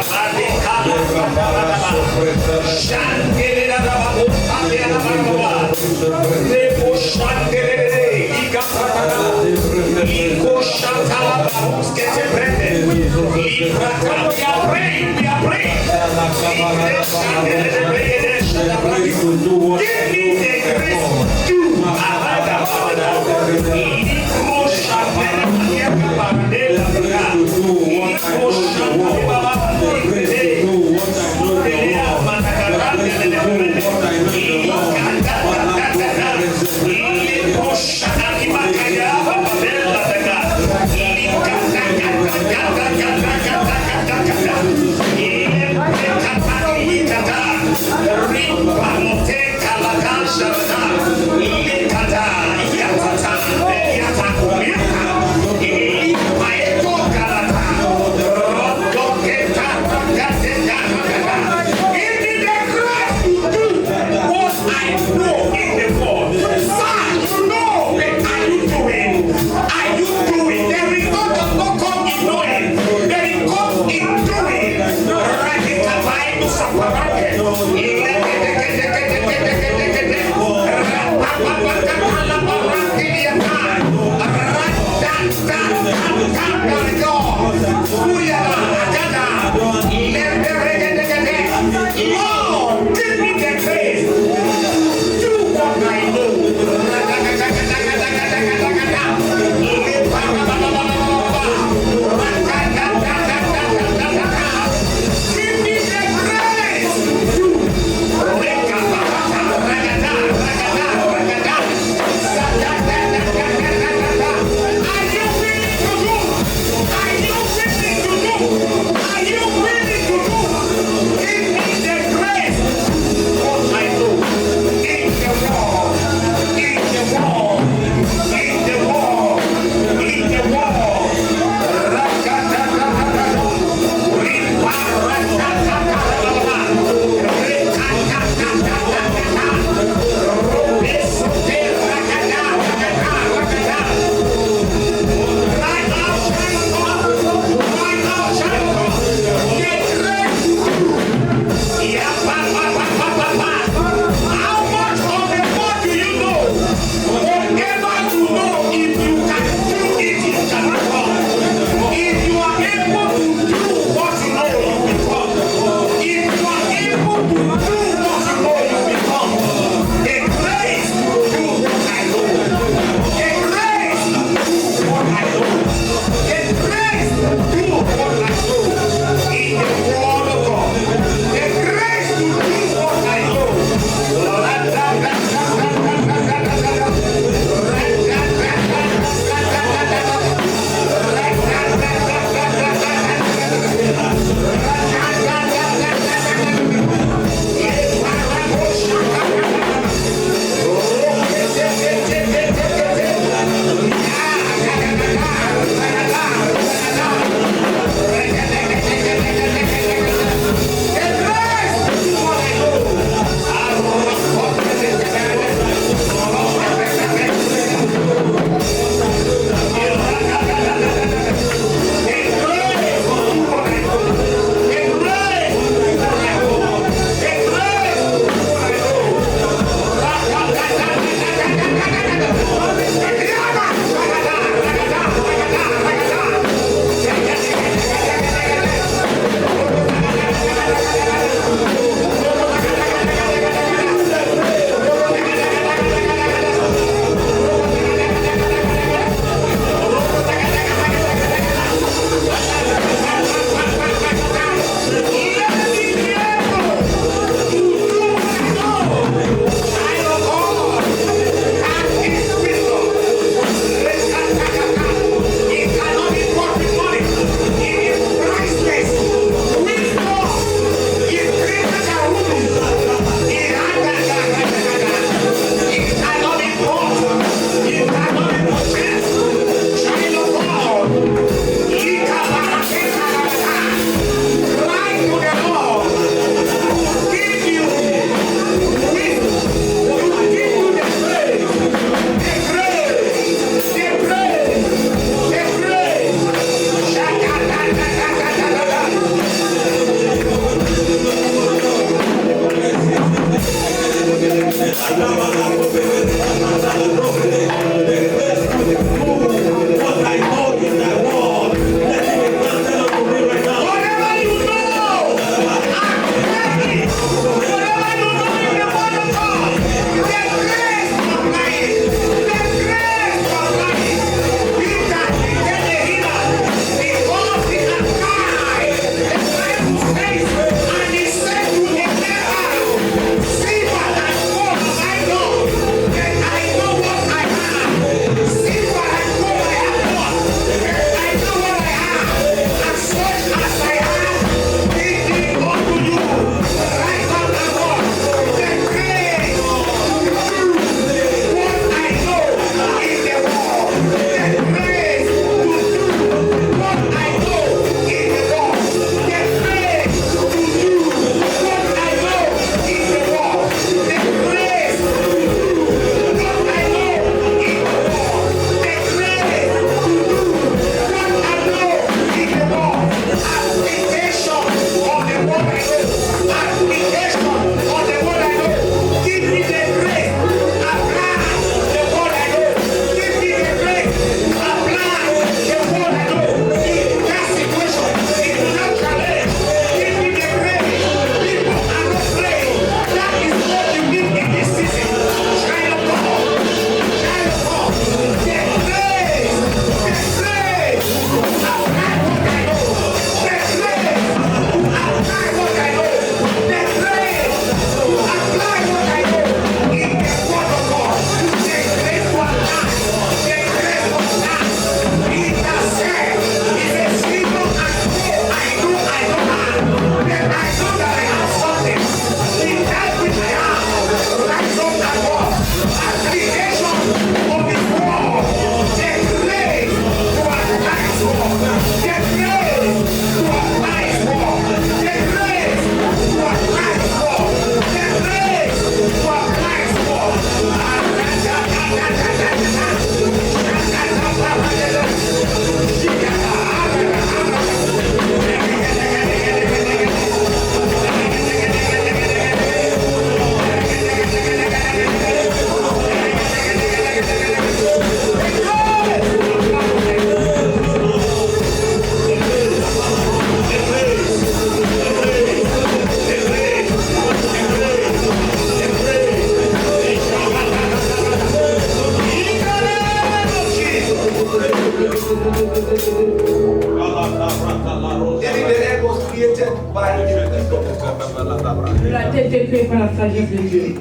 été créé par la sagesse de Dieu.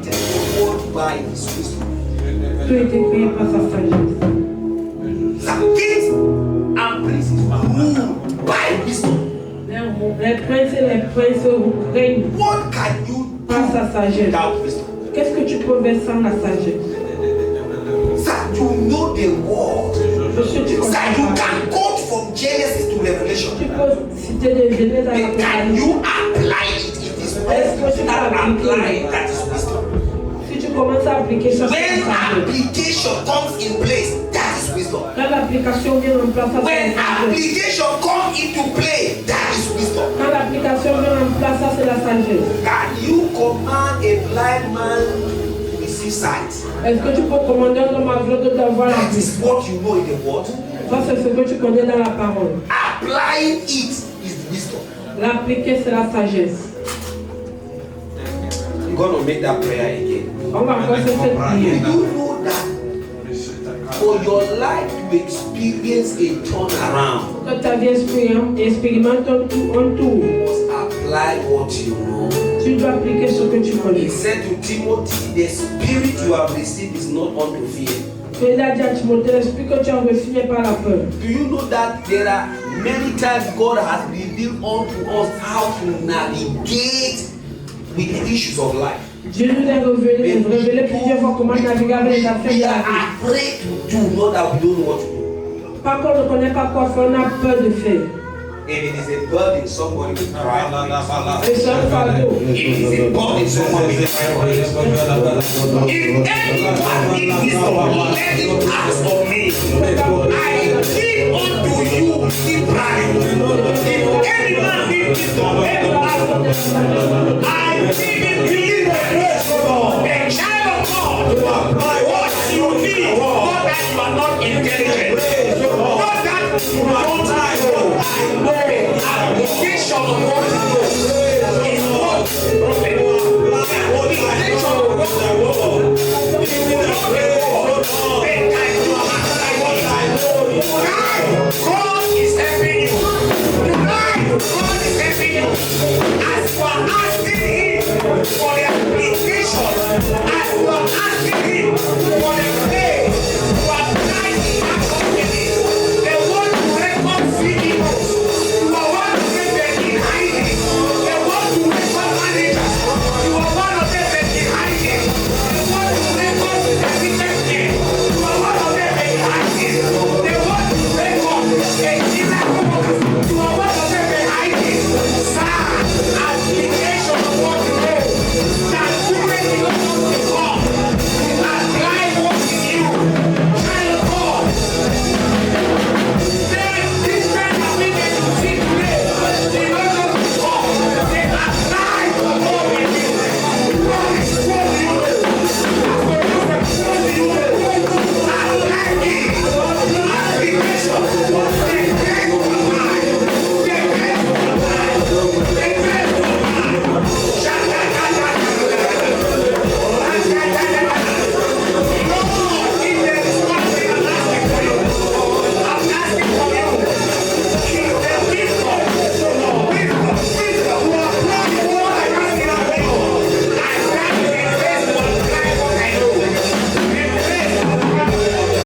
By his wisdom. Tout a été créé par sa sagesse. The kings and princes rule by wisdom. Les princes et les princes règnent What can you par sa sagesse. without wisdom? Qu'est-ce que tu peux faire sans la sagesse? That you know the word. Monsieur, tu connais That you la parole. can quote from Genesis to Revelation. Tu peux citer des Genèse à But can l'Apocalypse. you apply it? It is wisdom that apply that is wisdom. Si tu commences à appliquer ça, c'est When la sagesse. application comes in place, that is wisdom. Quand l'application vient en place, ça, c'est When la sagesse. application comes into play, that is wisdom. Quand l'application vient en place, ça, c'est la sagesse. Can you command a blind man to receive sight? Est-ce que tu peux commander un homme aveugle d'avoir la That vue? is what you know in the word. Ça, c'est ce que tu connais dans la parole. Applying it is wisdom. L'appliquer, c'est la sagesse. I'm going to make that prayer again. On va encore faire cette Do prière. you know that for your life to experience a turnaround, Quand ta vie expérimente un tour, you must apply what you know? tu dois appliquer ce que tu He connais. said to Timothy, the spirit you have received is not unto fear. Il a dit à Timothée, l'esprit que tu as reçu n'est pas la peur. Do you know that there are many times God has revealed unto us how to navigate with the issues of life? Dieu nous a révélé plusieurs fois comment naviguer avec les affaires de We la are vie. afraid to do, not that we don't know what to do. Pas qu'on ne connaît pas quoi faire, on a peur de faire. If it is a burden, somebody will cry. Et c'est un fardeau. If it is a burden, somebody will cry. If anyone in this world let it ask of me, I give unto you liberally. If any man in this world let it ask of me, I give it liberally. A child of God, what you need, not that you are not intelligent, not that you don't know. Application of what you know is what the problem. Application of what you know is not the word. Then can you apply what I know? God is helping you. Tonight, God is helping you. As you are asking Him for the application, as you are asking Him